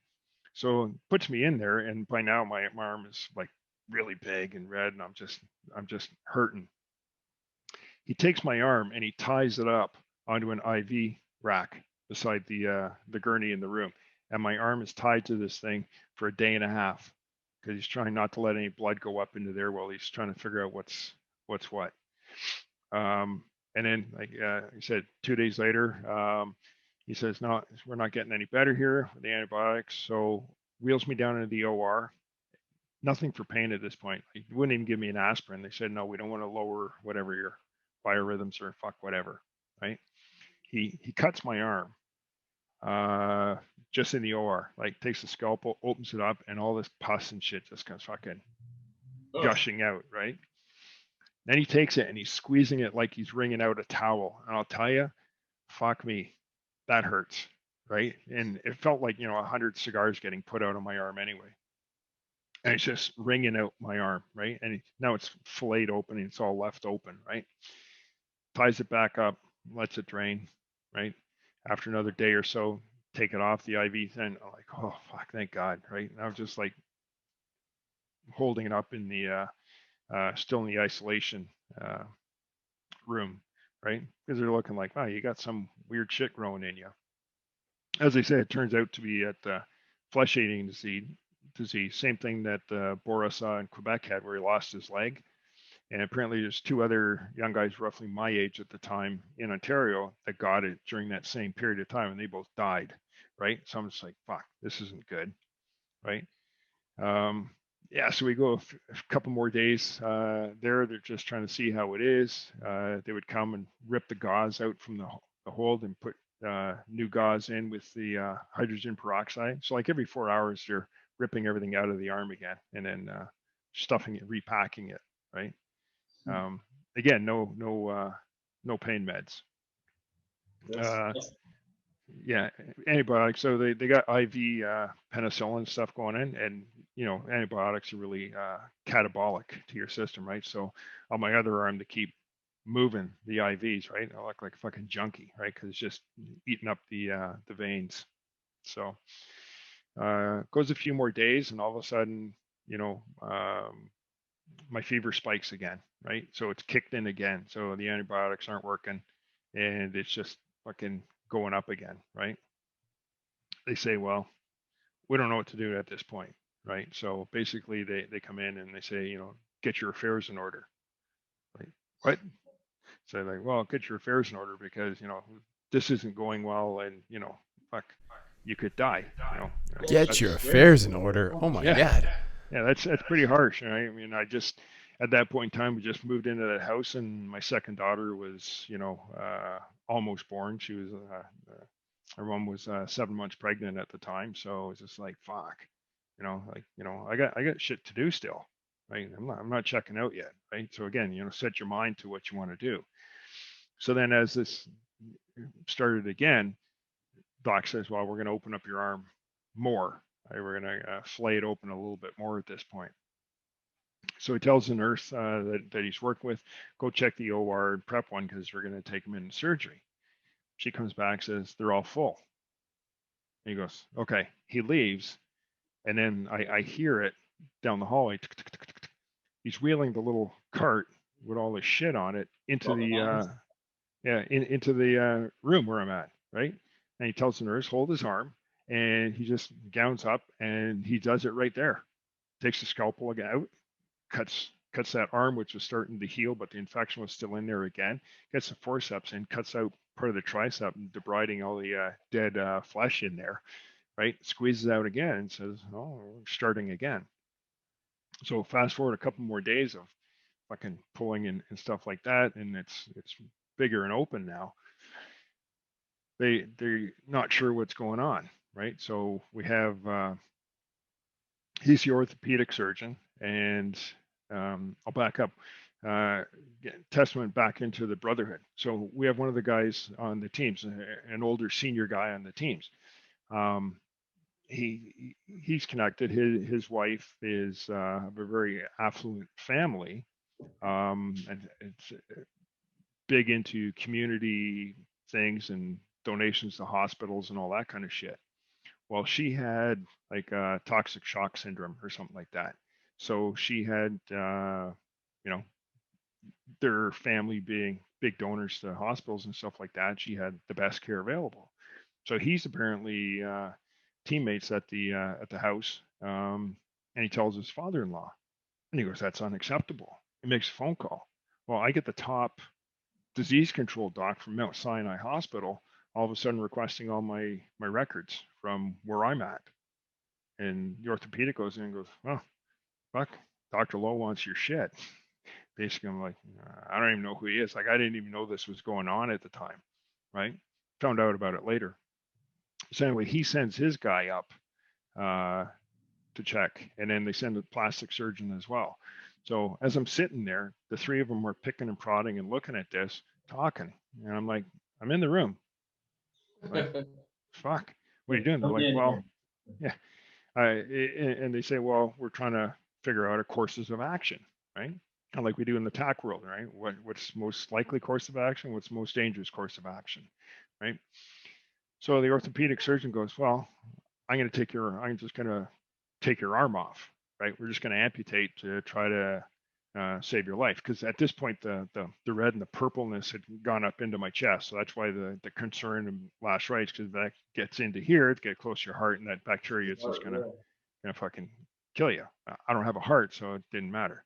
So puts me in there, and by now my arm is like really big and red, and I'm just hurting. He takes my arm and he ties it up onto an IV rack beside the gurney in the room, and my arm is tied to this thing for a day and a half because he's trying not to let any blood go up into there while he's trying to figure out what's what. And then, like he said, 2 days later, he says, no, we're not getting any better here with the antibiotics. So wheels me down into the OR. Nothing for pain at this point. He wouldn't even give me an aspirin. They said, no, we don't want to lower whatever your biorhythms or fuck whatever, right? He cuts my arm just in the OR, like takes the scalpel, opens it up, and all this pus and shit just comes fucking gushing out, right? Then he takes it and he's squeezing it like he's wringing out a towel. And I'll tell you, fuck me, that hurts, right? And it felt like, 100 cigars getting put out on my arm anyway. And it's just wringing out my arm, right? And now it's filleted open and it's all left open, right? Ties it back up, lets it drain, right? After another day or so, take it off the IV, and I'm like, oh, fuck, thank God, right? And I'm just like holding it up in the, still in the isolation room, right? Because they're looking like, wow, you got some weird shit growing in you. As I said, it turns out to be at flesh-eating disease, same thing that Boris in Quebec had, where he lost his leg. And apparently there's 2 other young guys roughly my age at the time in Ontario that got it during that same period of time, and they both died, right? So I'm just like, fuck, this isn't good, right? Yeah, so we go a couple more days there. They're just trying to see how it is. They would come and rip the gauze out from the hold and put new gauze in with the hydrogen peroxide. So like every 4 hours, they're ripping everything out of the arm again and then stuffing it, repacking it, right? Again, no pain meds. Yeah, antibiotics. So they got IV penicillin stuff going in, and antibiotics are really catabolic to your system, right? So on my other arm, to keep moving the IVs, right? I look like a fucking junkie, right? Because it's just eating up the veins. So goes a few more days, and all of a sudden, my fever spikes again, right? So it's kicked in again. So the antibiotics aren't working, and it's just fucking going up again, right? They say, well, we don't know what to do at this point, right? So basically they come in and they say, get your affairs in order. Like, what? So like, well, get your affairs in order because, this isn't going well and, fuck, you could die, Get your affairs in order. Oh my God. Yeah, that's pretty harsh. Right? I mean, I just, at that point in time, we just moved into that house and my second daughter was, almost born. She was, her mom was 7 months pregnant at the time. So it was just like, fuck, I got shit to do still, right? I'm not checking out yet, right? So again, set your mind to what you want to do. So then as this started again, doc says, well, we're going to open up your arm more. Right? We're going to flay it open a little bit more at this point. So he tells the nurse that he's working with, go check the OR and prep one because we're going to take him into surgery. She comes back, says they're all full. And he goes, okay. He leaves, and then I hear it down the hallway. He's wheeling the little cart with all the shit on it into into the room where I'm at, right? And he tells the nurse, hold his arm, and he just gowns up and he does it right there. Takes the scalpel out, cuts that arm, which was starting to heal, but the infection was still in there again. Gets the forceps and cuts out part of the tricep, debriding all the dead flesh in there, right? Squeezes out again and says, oh, we're starting again. So fast forward a couple more days of fucking pulling and stuff like that, and it's bigger and open now. They're not sure what's going on, right? So we have he's the orthopedic surgeon, and I'll back up. Testament back into the brotherhood. So we have one of the guys on the teams, an older senior guy on the teams. He's connected. His wife is of a very affluent family, and it's big into community things and donations to hospitals and all that kind of shit. Well, she had like toxic shock syndrome or something like that. So she had, their family being big donors to hospitals and stuff like that, she had the best care available. So he's apparently teammates at the house, and he tells his father-in-law, and he goes, "That's unacceptable." He makes a phone call. Well, I get the top disease control doc from Mount Sinai Hospital all of a sudden requesting all my records from where I'm at, and the orthopedic goes in and goes, "Oh, fuck, Dr. Lowe wants your shit." Basically, I'm like, I don't even know who he is. Like, I didn't even know this was going on at the time, right? Found out about it later. So anyway, he sends his guy up to check, and then they send a plastic surgeon as well. So as I'm sitting there, the three of them were picking and prodding and looking at this, talking, and I'm like, I'm in the room. Like, fuck, what are you doing? They're like, well, yeah. And they say, well, we're trying to figure out a courses of action, right? Kind of like we do in the TAC world, right? What's most likely course of action? What's most dangerous course of action, right? So the orthopedic surgeon goes, well, I'm just going to take your arm off, right? We're just going to amputate to try to save your life. Because at this point, the red and the purpleness had gone up into my chest. So that's why the concern and last rites, because that gets into here, to get close to your heart, and that bacteria is just going to fucking kill you. I don't have a heart, so it didn't matter.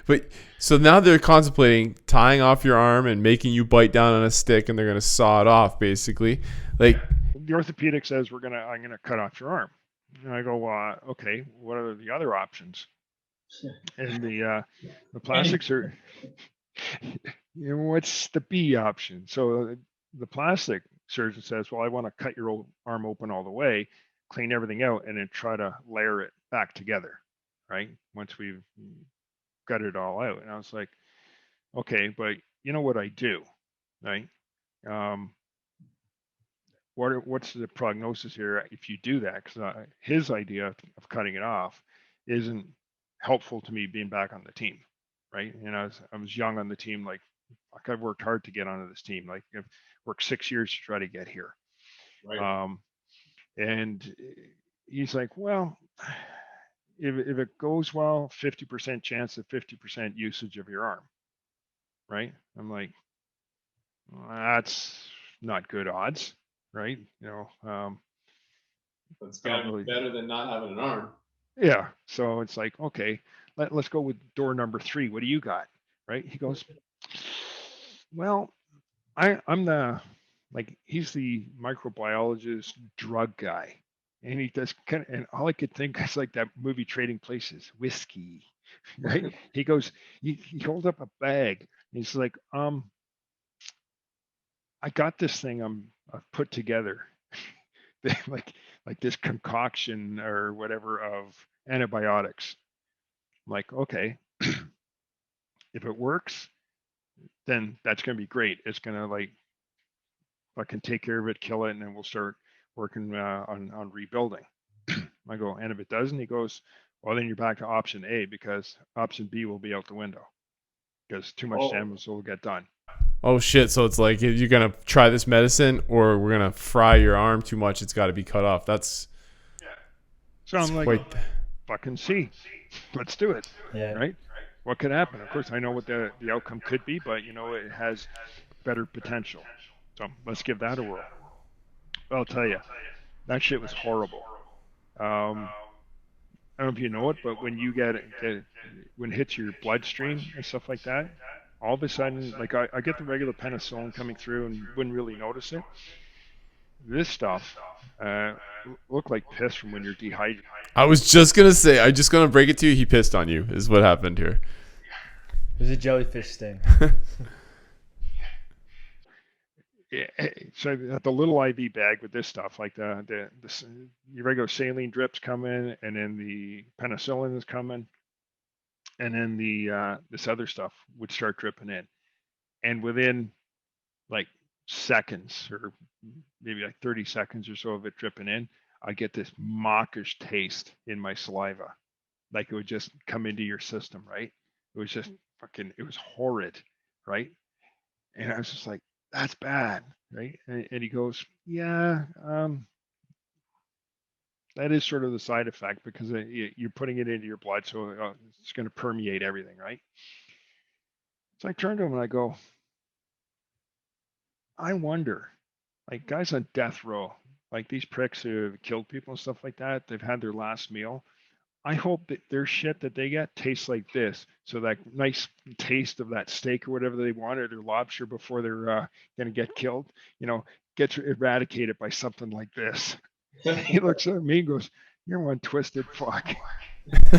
But so now they're contemplating tying off your arm and making you bite down on a stick, and they're gonna saw it off, basically. Like, the orthopedic says I'm gonna cut off your arm, and I go, okay, what are the other options? And the plastics are, what's the B option? So the plastic surgeon says, well, I want to cut your arm open all the way, clean everything out, and then try to layer it back together, right? Once we've got it all out. And I was like, okay, but you know what I do, right? What's the prognosis here if you do that? Because his idea of cutting it off isn't helpful to me being back on the team, right? And I was young on the team, like I've worked hard to get onto this team. Like I've worked 6 years to try to get here. Right. And he's like, well, if it goes well, 50% chance of 50% usage of your arm, right? I'm like, well, that's not good odds, right? it's gotta be better than not having an arm. Yeah. So it's like, okay, let's go with door number 3. What do you got? Right? He goes, well, I'm he's the microbiologist drug guy. And he does and all I could think is like that movie Trading Places, whiskey, right? He goes, he holds up a bag. He's like, I got this thing I've put together. like this concoction or whatever of antibiotics. I'm like, okay, if it works, then that's going to be great. It's going to I can take care of it, kill it, and then we'll start working on rebuilding. I go, and if it doesn't, he goes, well, then you're back to option A, because option B will be out the window because too much damage will get done. Oh shit! So it's like, if you're gonna try this medicine, or we're gonna fry your arm too much, it's got to be cut off. That's so I'm like, fucking C, let's do it. Yeah. Right? What could happen? Of course, I know what the outcome could be, but it has better potential. So let's give that a whirl. I'll tell you, that shit was horrible. I don't know if you know it, but when you when it hits your bloodstream and stuff like that, all of a sudden, like I get the regular penicillin coming through and wouldn't really notice it. This stuff looked like piss from when you're dehydrated. I was just gonna say, I'm just gonna break it to you. He pissed on you, is what happened here. It was a jellyfish sting. So the little IV bag with this stuff, like the your regular saline drips come in, and then the penicillin is coming, and then the this other stuff would start dripping in, and within like seconds, or maybe like 30 seconds or so of it dripping in, I get this mawkish taste in my saliva, like it would just come into your system, right? It was just it was horrid, right? And I was just like, that's bad, right? And he goes, yeah, that is sort of the side effect, because you're putting it into your blood, so it's going to permeate everything, right? So I turned to him and I go, I wonder, like guys on death row, like these pricks who have killed people and stuff like that, they've had their last meal. I hope that their shit that they get tastes like this. So that nice taste of that steak or whatever they want, or their lobster before they're going to get killed, gets eradicated by something like this. He looks at me and goes, "You're one twisted fuck."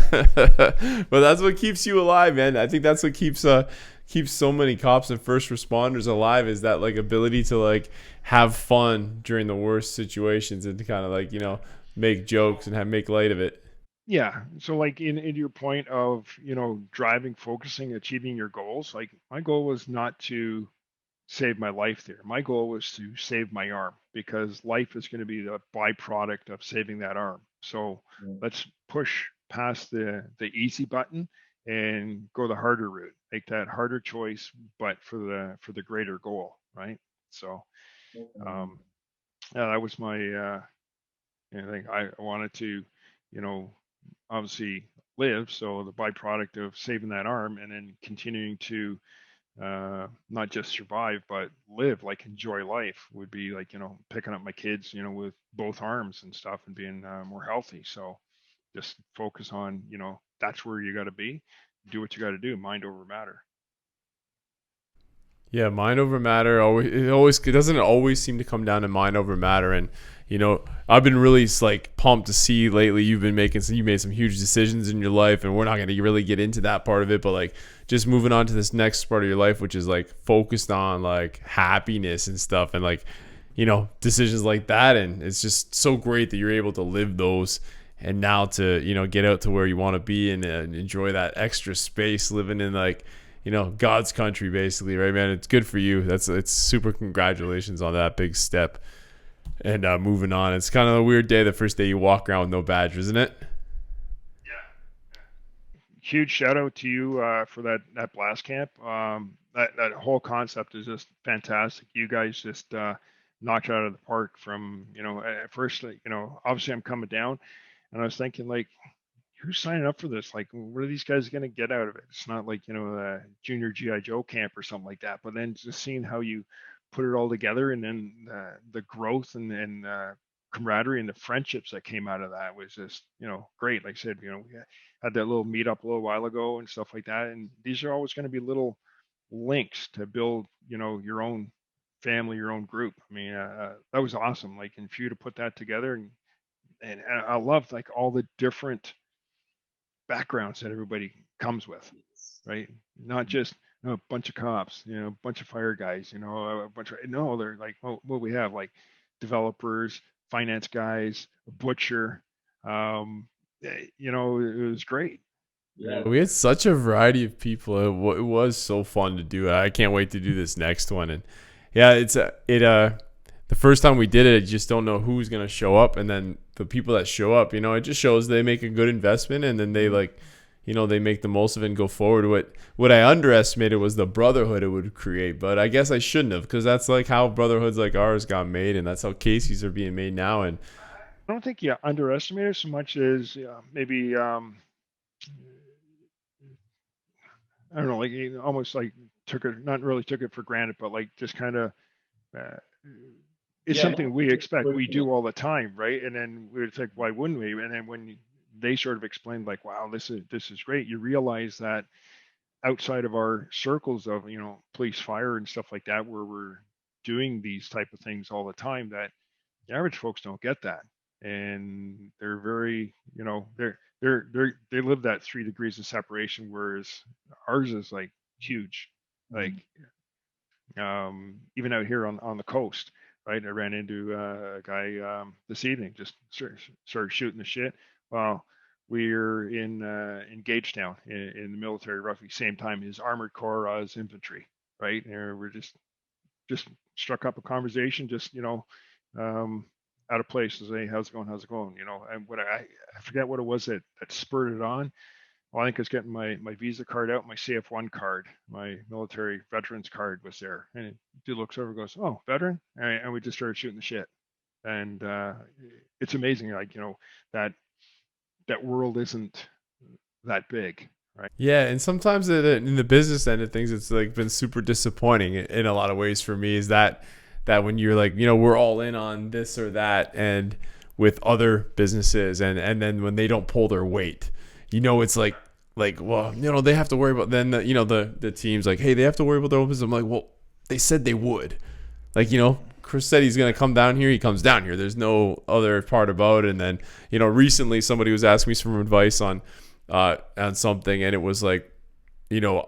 But that's what keeps you alive, man. I think that's what keeps so many cops and first responders alive, is that like ability to like have fun during the worst situations and to kind of like make jokes and make light of it. Yeah. So like in your point of, driving, focusing, achieving your goals, like my goal was not to save my life there. My goal was to save my arm, because life is going to be the byproduct of saving that arm. So let's push past the easy button and go the harder route. Make that harder choice, but for the greater goal, right? So yeah, that was my thing. I wanted to, you know, obviously live. So the byproduct of saving that arm and then continuing to not just survive but live, like enjoy life, would be like picking up my kids with both arms and stuff, and being more healthy. So just focus on that's where you got to be. Do what you got to do. Mind over matter. Yeah, mind over matter. It doesn't always seem to come down to mind over matter. And I've been really like pumped to see lately. You made some huge decisions in your life, and we're not going to really get into that part of it. But like just moving on to this next part of your life, which is like focused on like happiness and stuff, and like decisions like that. And it's just so great that you're able to live those. And now to get out to where you want to be and enjoy that extra space living in like God's country, basically, right, man? It's good for you. It's super congratulations on that big step. And moving on, it's kind of a weird day, the first day you walk around with no badge, isn't it? Huge shout out to you for that blast camp. That whole concept is just fantastic. You guys just knocked it out of the park. From at first, obviously I'm coming down, and I was thinking like, who's signing up for this? Like, what are these guys going to get out of it? It's not like a junior GI Joe camp or something like that. But then just seeing how you put it all together, and then the growth and camaraderie and the friendships that came out of that was just great. Like I said, we had that little meetup a little while ago and stuff like that. And these are always going to be little links to build your own family, your own group. I mean, that was awesome. Like, and for you to put that together, and I love like all the different backgrounds that everybody comes with, right? Not just a bunch of cops, a bunch of fire guys, a bunch of no, they're like what we have, like developers, finance guys, a butcher. It was great. Yeah, we had such a variety of people. It was so fun to do. I can't wait to do this next one. And yeah, the first time we did it, I just don't know who's gonna show up, and then the people that show up, it just shows they make a good investment, and then they like, they make the most of it and go forward. What I underestimated was the brotherhood it would create, but I guess I shouldn't have, because that's like how brotherhoods like ours got made, and that's how Casey's are being made now. And I don't think you underestimate it so much as maybe I don't know, like almost like not really took it for granted, but like just kind of. Uh, it's something we expect, we do all the time, right? And then we would think, why wouldn't we? And then when they sort of explained, like, wow, this is great, you realize that outside of our circles of police, fire, and stuff like that, where we're doing these type of things all the time, that the average folks don't get that, and they're very they live that 3 degrees of separation, whereas ours is like huge, like even out here on the coast, right? I ran into a guy this evening, just started shooting the shit. Well, we're in Gagetown in the military, roughly same time. His armored corps as infantry, right? And we're just struck up a conversation, just out of place, to say, how's it going? How's it going? And what I forget what it was that spurred it on. Well, I think I was getting my Visa card out, my CF1 card, my military veterans card was there. And dude looks over and goes, "Oh, veteran?" And we just started shooting the shit. And it's amazing, like, you know, that world isn't that big, right? Yeah, and sometimes in the business end of things, it's like been super disappointing in a lot of ways for me. Is that when you're like, we're all in on this or that, and with other businesses, and then when they don't pull their weight, it's like well, they have to worry about then the team's like, hey, they have to worry about their own business. I'm like, well, they said they would. Like, Chris said he's going to come down here. He comes down here. There's no other part about it. And then, recently somebody was asking me some advice on something, and it was like,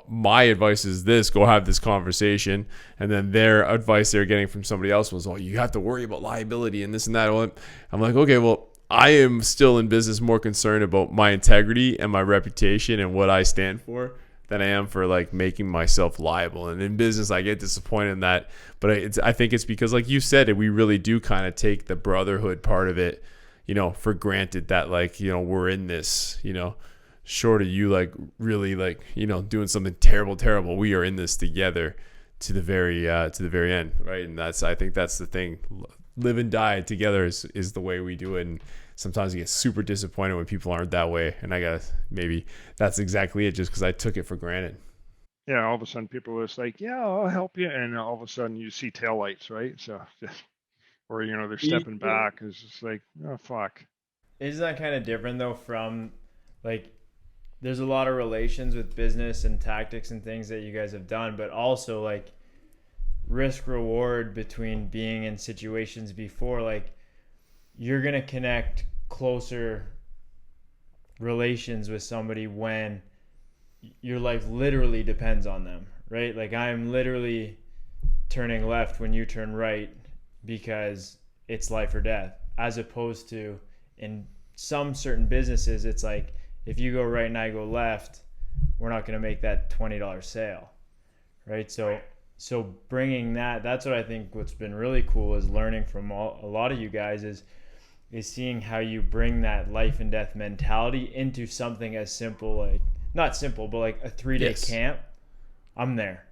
my advice is this: go have this conversation. And then their advice they're getting from somebody else was, you have to worry about liability and this and that. I'm like, okay, well, I am still in business more concerned about my integrity and my reputation and what I stand for than I am for like making myself liable. And in business, I get disappointed in that, but I think it's because, like you said, we really do kind of take the brotherhood part of it, for granted, that like, we're in this, short of you like really like, doing something terrible, we are in this together to the very end, right? And I think that's the thing. Live and die together is the way we do it. And sometimes you get super disappointed when people aren't that way. And I guess maybe that's exactly it, just because I took it for granted. Yeah, all of a sudden people are just like, yeah, I'll help you. And all of a sudden you see taillights, right? So, or, they're stepping back. It's just like, oh, fuck. Isn't that kind of different though from like, there's a lot of relations with business and tactics and things that you guys have done, but also like risk reward between being in situations before, like you're going to connect closer relations with somebody when your life literally depends on them, right? Like I'm literally turning left when you turn right because it's life or death, as opposed to in some certain businesses, it's like if you go right and I go left, we're not going to make that $20 sale, right? So bringing that's what I think what's been really cool is learning from a lot of you guys is seeing how you bring that life and death mentality into something as simple, like not simple, but like a 3-day camp. I'm there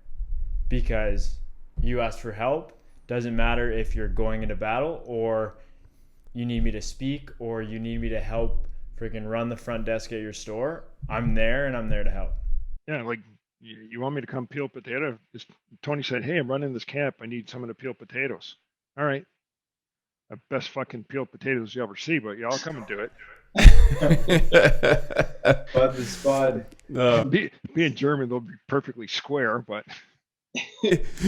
because you asked for help. Doesn't matter if you're going into battle or you need me to speak or you need me to help freaking run the front desk at your store. I'm there and I'm there to help. Yeah, like you want me to come peel potato? Tony said, hey, I'm running this camp. I need someone to peel potatoes. All right. The best fucking peeled potatoes you ever see, but yeah, I'll come and do it. But the spud. Being German, they'll be perfectly square, but.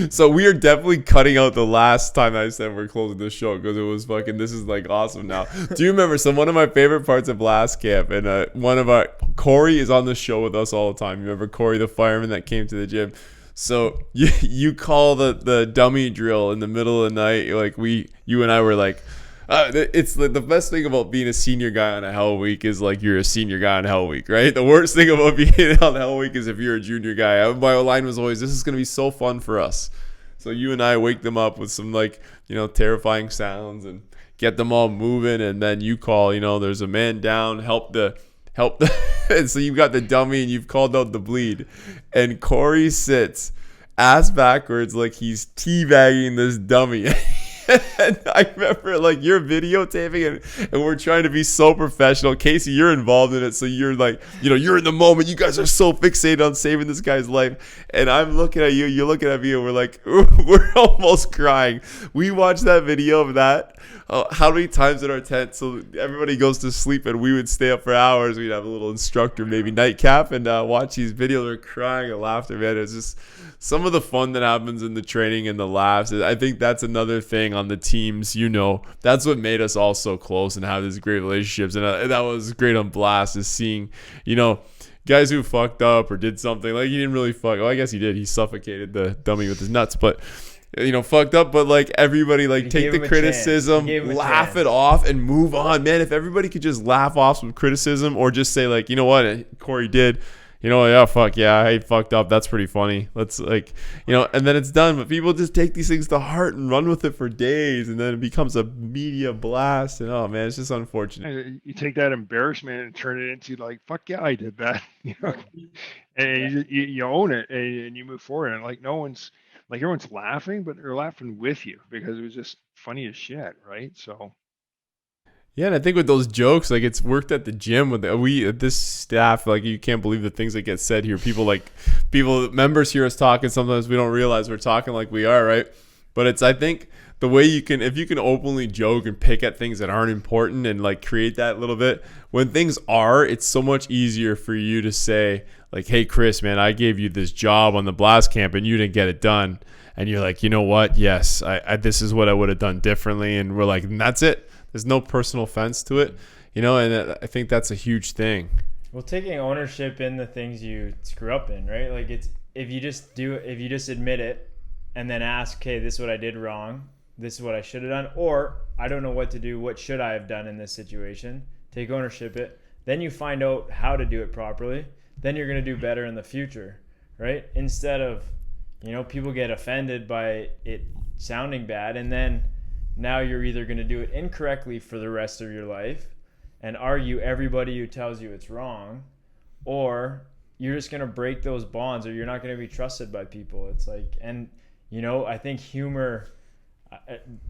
So we are definitely cutting out the last time I said we're closing the show because it was fucking, this is like awesome now. Do you remember one of my favorite parts of last camp, and Corey is on the show with us all the time. You remember Corey, the fireman that came to the gym? So you call the dummy drill in the middle of the night. Like you and I were like, it's the best thing about being a senior guy on a Hell Week is like you're a senior guy on Hell Week, right? The worst thing about being on Hell Week is if you're a junior guy. My line was always, this is going to be so fun for us. So you and I wake them up with some like, terrifying sounds and get them all moving. And then you call, there's a man down, help the and so you've got the dummy and you've called out the bleed. And Corey sits ass backwards like he's teabagging this dummy. And I remember like you're videotaping and we're trying to be so professional. Casey, you're involved in it, so you're like, you're in the moment. You guys are so fixated on saving this guy's life. And I'm looking at you, you're looking at me, and we're like, we're almost crying. We watched that video of that. How many times in our tent? So everybody goes to sleep and we would stay up for hours. We'd have a little instructor, maybe nightcap, and watch these videos. We're crying and laughter, man. It's just some of the fun that happens in the training and the laughs. I think that's another thing on the teams. That's what made us all so close and have these great relationships. And that was great on Blast, is seeing, guys who fucked up or did something like he didn't really fuck. Well, I guess he did. He suffocated the dummy with his nuts, but. Fucked up, but like everybody like take the criticism, laugh it off, and move on, man. If everybody could just laugh off some criticism or just say like, what Corey did, yeah, fuck yeah, I fucked up. That's pretty funny. Let's like, and then it's done. But people just take these things to heart and run with it for days, and then it becomes a media blast. And oh man, it's just unfortunate. You take that embarrassment and turn it into like, fuck yeah, I did that. And you own it and you move forward. And like no one's like everyone's laughing, but they're laughing with you because it was just funny as shit, right? So Yeah, and I think with those jokes, like it's worked at the gym with this staff. Like you can't believe the things that get said here. People members hear us talking. Sometimes we don't realize we're talking like we are, right? But it's I think the way if you can openly joke and pick at things that aren't important and like create that little bit when things are, it's so much easier for you to say like, "Hey, Chris, man, I gave you this job on the blast camp and you didn't get it done." And you're like, you know what? Yes, I this is what I would have done differently. And we're like, and that's it. There's no personal offense to it, and I think that's a huge thing. Well, taking ownership in the things you screw up in, right? Like it's if you just admit it and then ask, okay, this is what I did wrong. This is what I should have done, or I don't know what to do. What should I have done in this situation? Take ownership it. Then you find out how to do it properly. Then you're going to do better in the future, right? Instead of, people get offended by it sounding bad, and then now you're either going to do it incorrectly for the rest of your life and argue everybody who tells you it's wrong, or you're just going to break those bonds, or you're not going to be trusted by people. It's like, and I think humor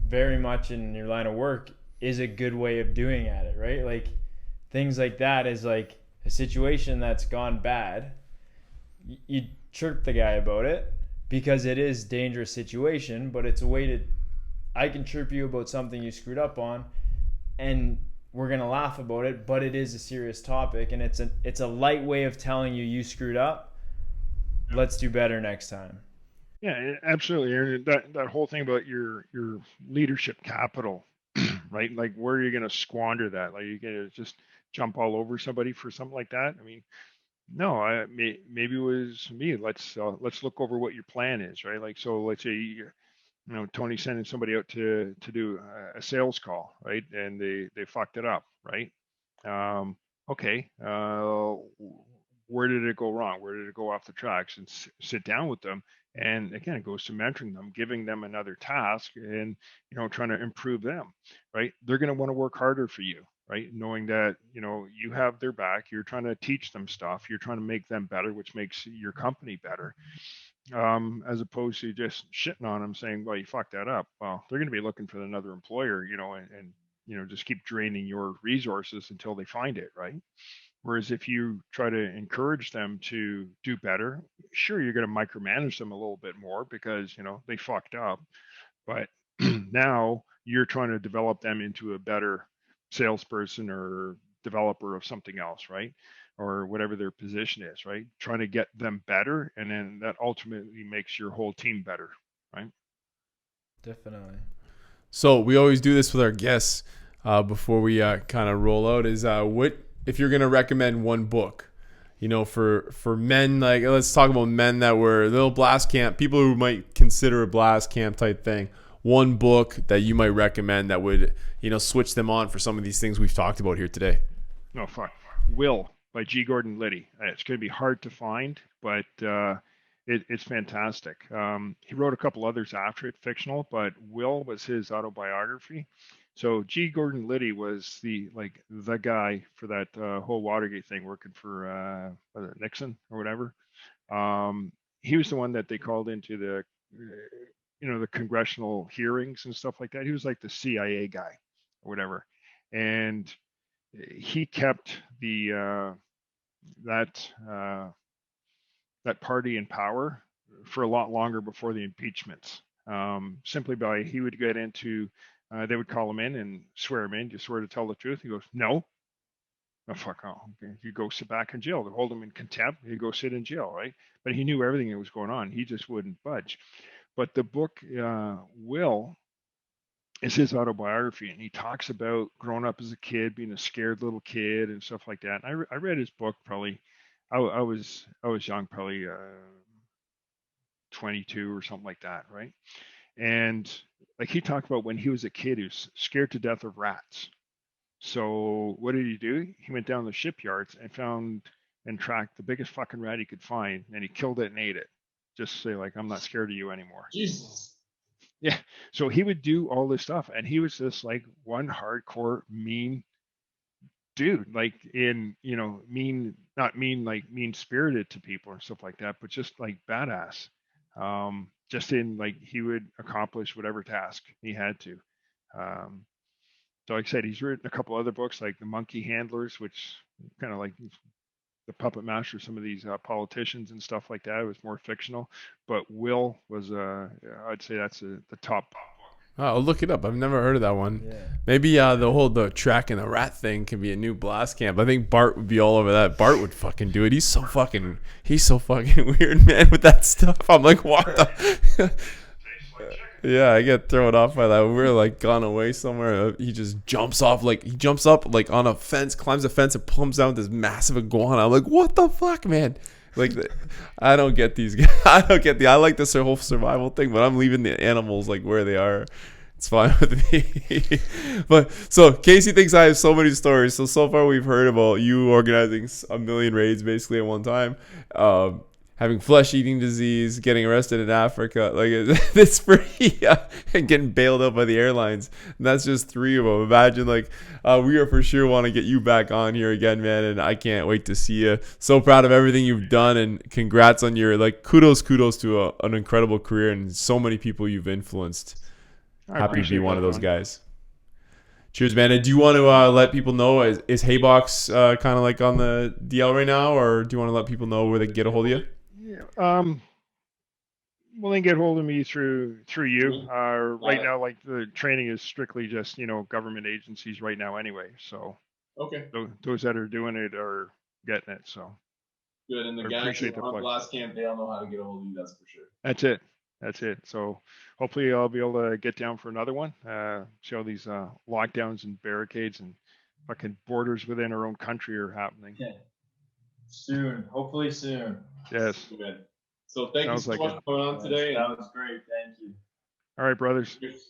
very much in your line of work is a good way of doing at it, right? Like things like that is like a situation that's gone bad. You chirp the guy about it because it is a dangerous situation, but it's a way to, I can chirp you about something you screwed up on, and we're gonna laugh about it, but it is a serious topic, and it's a light way of telling you screwed up. Let's do better next time. yeah, absolutely. And that whole thing about your leadership capital, right? Like where are you going to squander that? Like you going to just jump all over somebody for something like that? I mean, no, maybe it was me. Let's look over what your plan is, right? Like so, let's say Tony sending somebody out to do a sales call, right? And they fucked it up, right? Um, okay, where did it go wrong? Where did it go off the tracks? And sit down with them. And again, it goes to mentoring them, giving them another task, and trying to improve them, right? They're going to want to work harder for you, right? Knowing that you have their back, you're trying to teach them stuff, you're trying to make them better, which makes your company better, as opposed to just shitting on them, saying, "Well, you fucked that up." Well, they're going to be looking for another employer, and just keep draining your resources until they find it, right? Whereas if you try to encourage them to do better, sure, you're going to micromanage them a little bit more because they fucked up, but now you're trying to develop them into a better salesperson or developer of something else, right? Or whatever their position is, right? Trying to get them better, and then that ultimately makes your whole team better, right? Definitely. So we always do this with our guests before we kind of roll out. Is what if you're gonna recommend one book? For men, like let's talk about men that were little blast camp, people who might consider a blast camp type thing. One book that you might recommend that would switch them on for some of these things we've talked about here today. No, fuck. Will by G. Gordon Liddy. It's going to be hard to find, but it's fantastic. He wrote a couple others after it, fictional, but Will was his autobiography. So G. Gordon Liddy was the guy for that whole Watergate thing, working for Nixon or whatever. He was the one that they called into the the congressional hearings and stuff like that. He was like the CIA guy or whatever, and he kept the that party in power for a lot longer before the impeachments. Simply by he would get into, they would call him in and swear him in. Do you swear to tell the truth? He goes, no. Oh fuck! Oh, okay. You go sit back in jail. They hold him in contempt. You go sit in jail, right? But he knew everything that was going on. He just wouldn't budge. But the book Will is his autobiography, and he talks about growing up as a kid, being a scared little kid and stuff like that. And I read his book probably. I was young, probably 22 or something like that, right? And like he talked about when he was a kid, he was scared to death of rats. So what did he do? He went down the shipyards and found and tracked the biggest fucking rat he could find, and he killed it and ate it. Just to say, like, I'm not scared of you anymore. Jesus. Yeah. So he would do all this stuff, and he was just like one hardcore mean dude, like in mean, not mean like mean spirited to people and stuff like that, but just like badass. just in like he would accomplish whatever task he had to. So like I said, he's written a couple other books like The Monkey Handlers, which kind of like the puppet master of some of these politicians and stuff like that. It was more fictional, but Will was I'd say that's the top. Oh, I'll look it up. I've never heard of that one. Yeah. Maybe the track and the rat thing can be a new blast camp. I think Bart would be all over that. Bart would fucking do it. He's so fucking weird, man, with that stuff. I'm like, what the? Yeah, I get thrown off by that. We're like gone away somewhere. He just jumps off, like he jumps up like on a fence, climbs a fence, and pumps down this massive iguana. I'm like, what the fuck, man? Like, I don't get these guys. I don't get I like this whole survival thing, but I'm leaving the animals like where they are. It's fine with me. But so Casey thinks I have so many stories. So far we've heard about you organizing a million raids basically at one time. Having flesh-eating disease, getting arrested in Africa, like it's pretty, and getting bailed out by the airlines. And that's just 3 of them. Imagine, like, we are for sure want to get you back on here again, man. And I can't wait to see you. So proud of everything you've done, and congrats on your kudos to an incredible career and so many people you've influenced. Happy to be one of those guys. Cheers, man. And do you want to let people know, is Haybox kind of like on the DL right now, or do you want to let people know where they can get a hold of you? Yeah. Well, they can get hold of me through you. Right now, like the training is strictly just government agencies right now anyway. So Okay. Those that are doing it are getting it. So Good. And the guys who are on blast camp, they all know how to get a hold of you. That's for sure. That's it. So hopefully I'll be able to get down for another one. See how these lockdowns and barricades and fucking borders within our own country are happening. Yeah. Soon. Hopefully soon. Yes. Good. So thank you so much for coming on today. That was great. Thank you. All right, brothers. Cheers.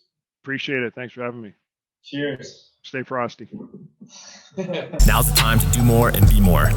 Appreciate it. Thanks for having me. Cheers. Stay frosty. Now's the time to do more and be more.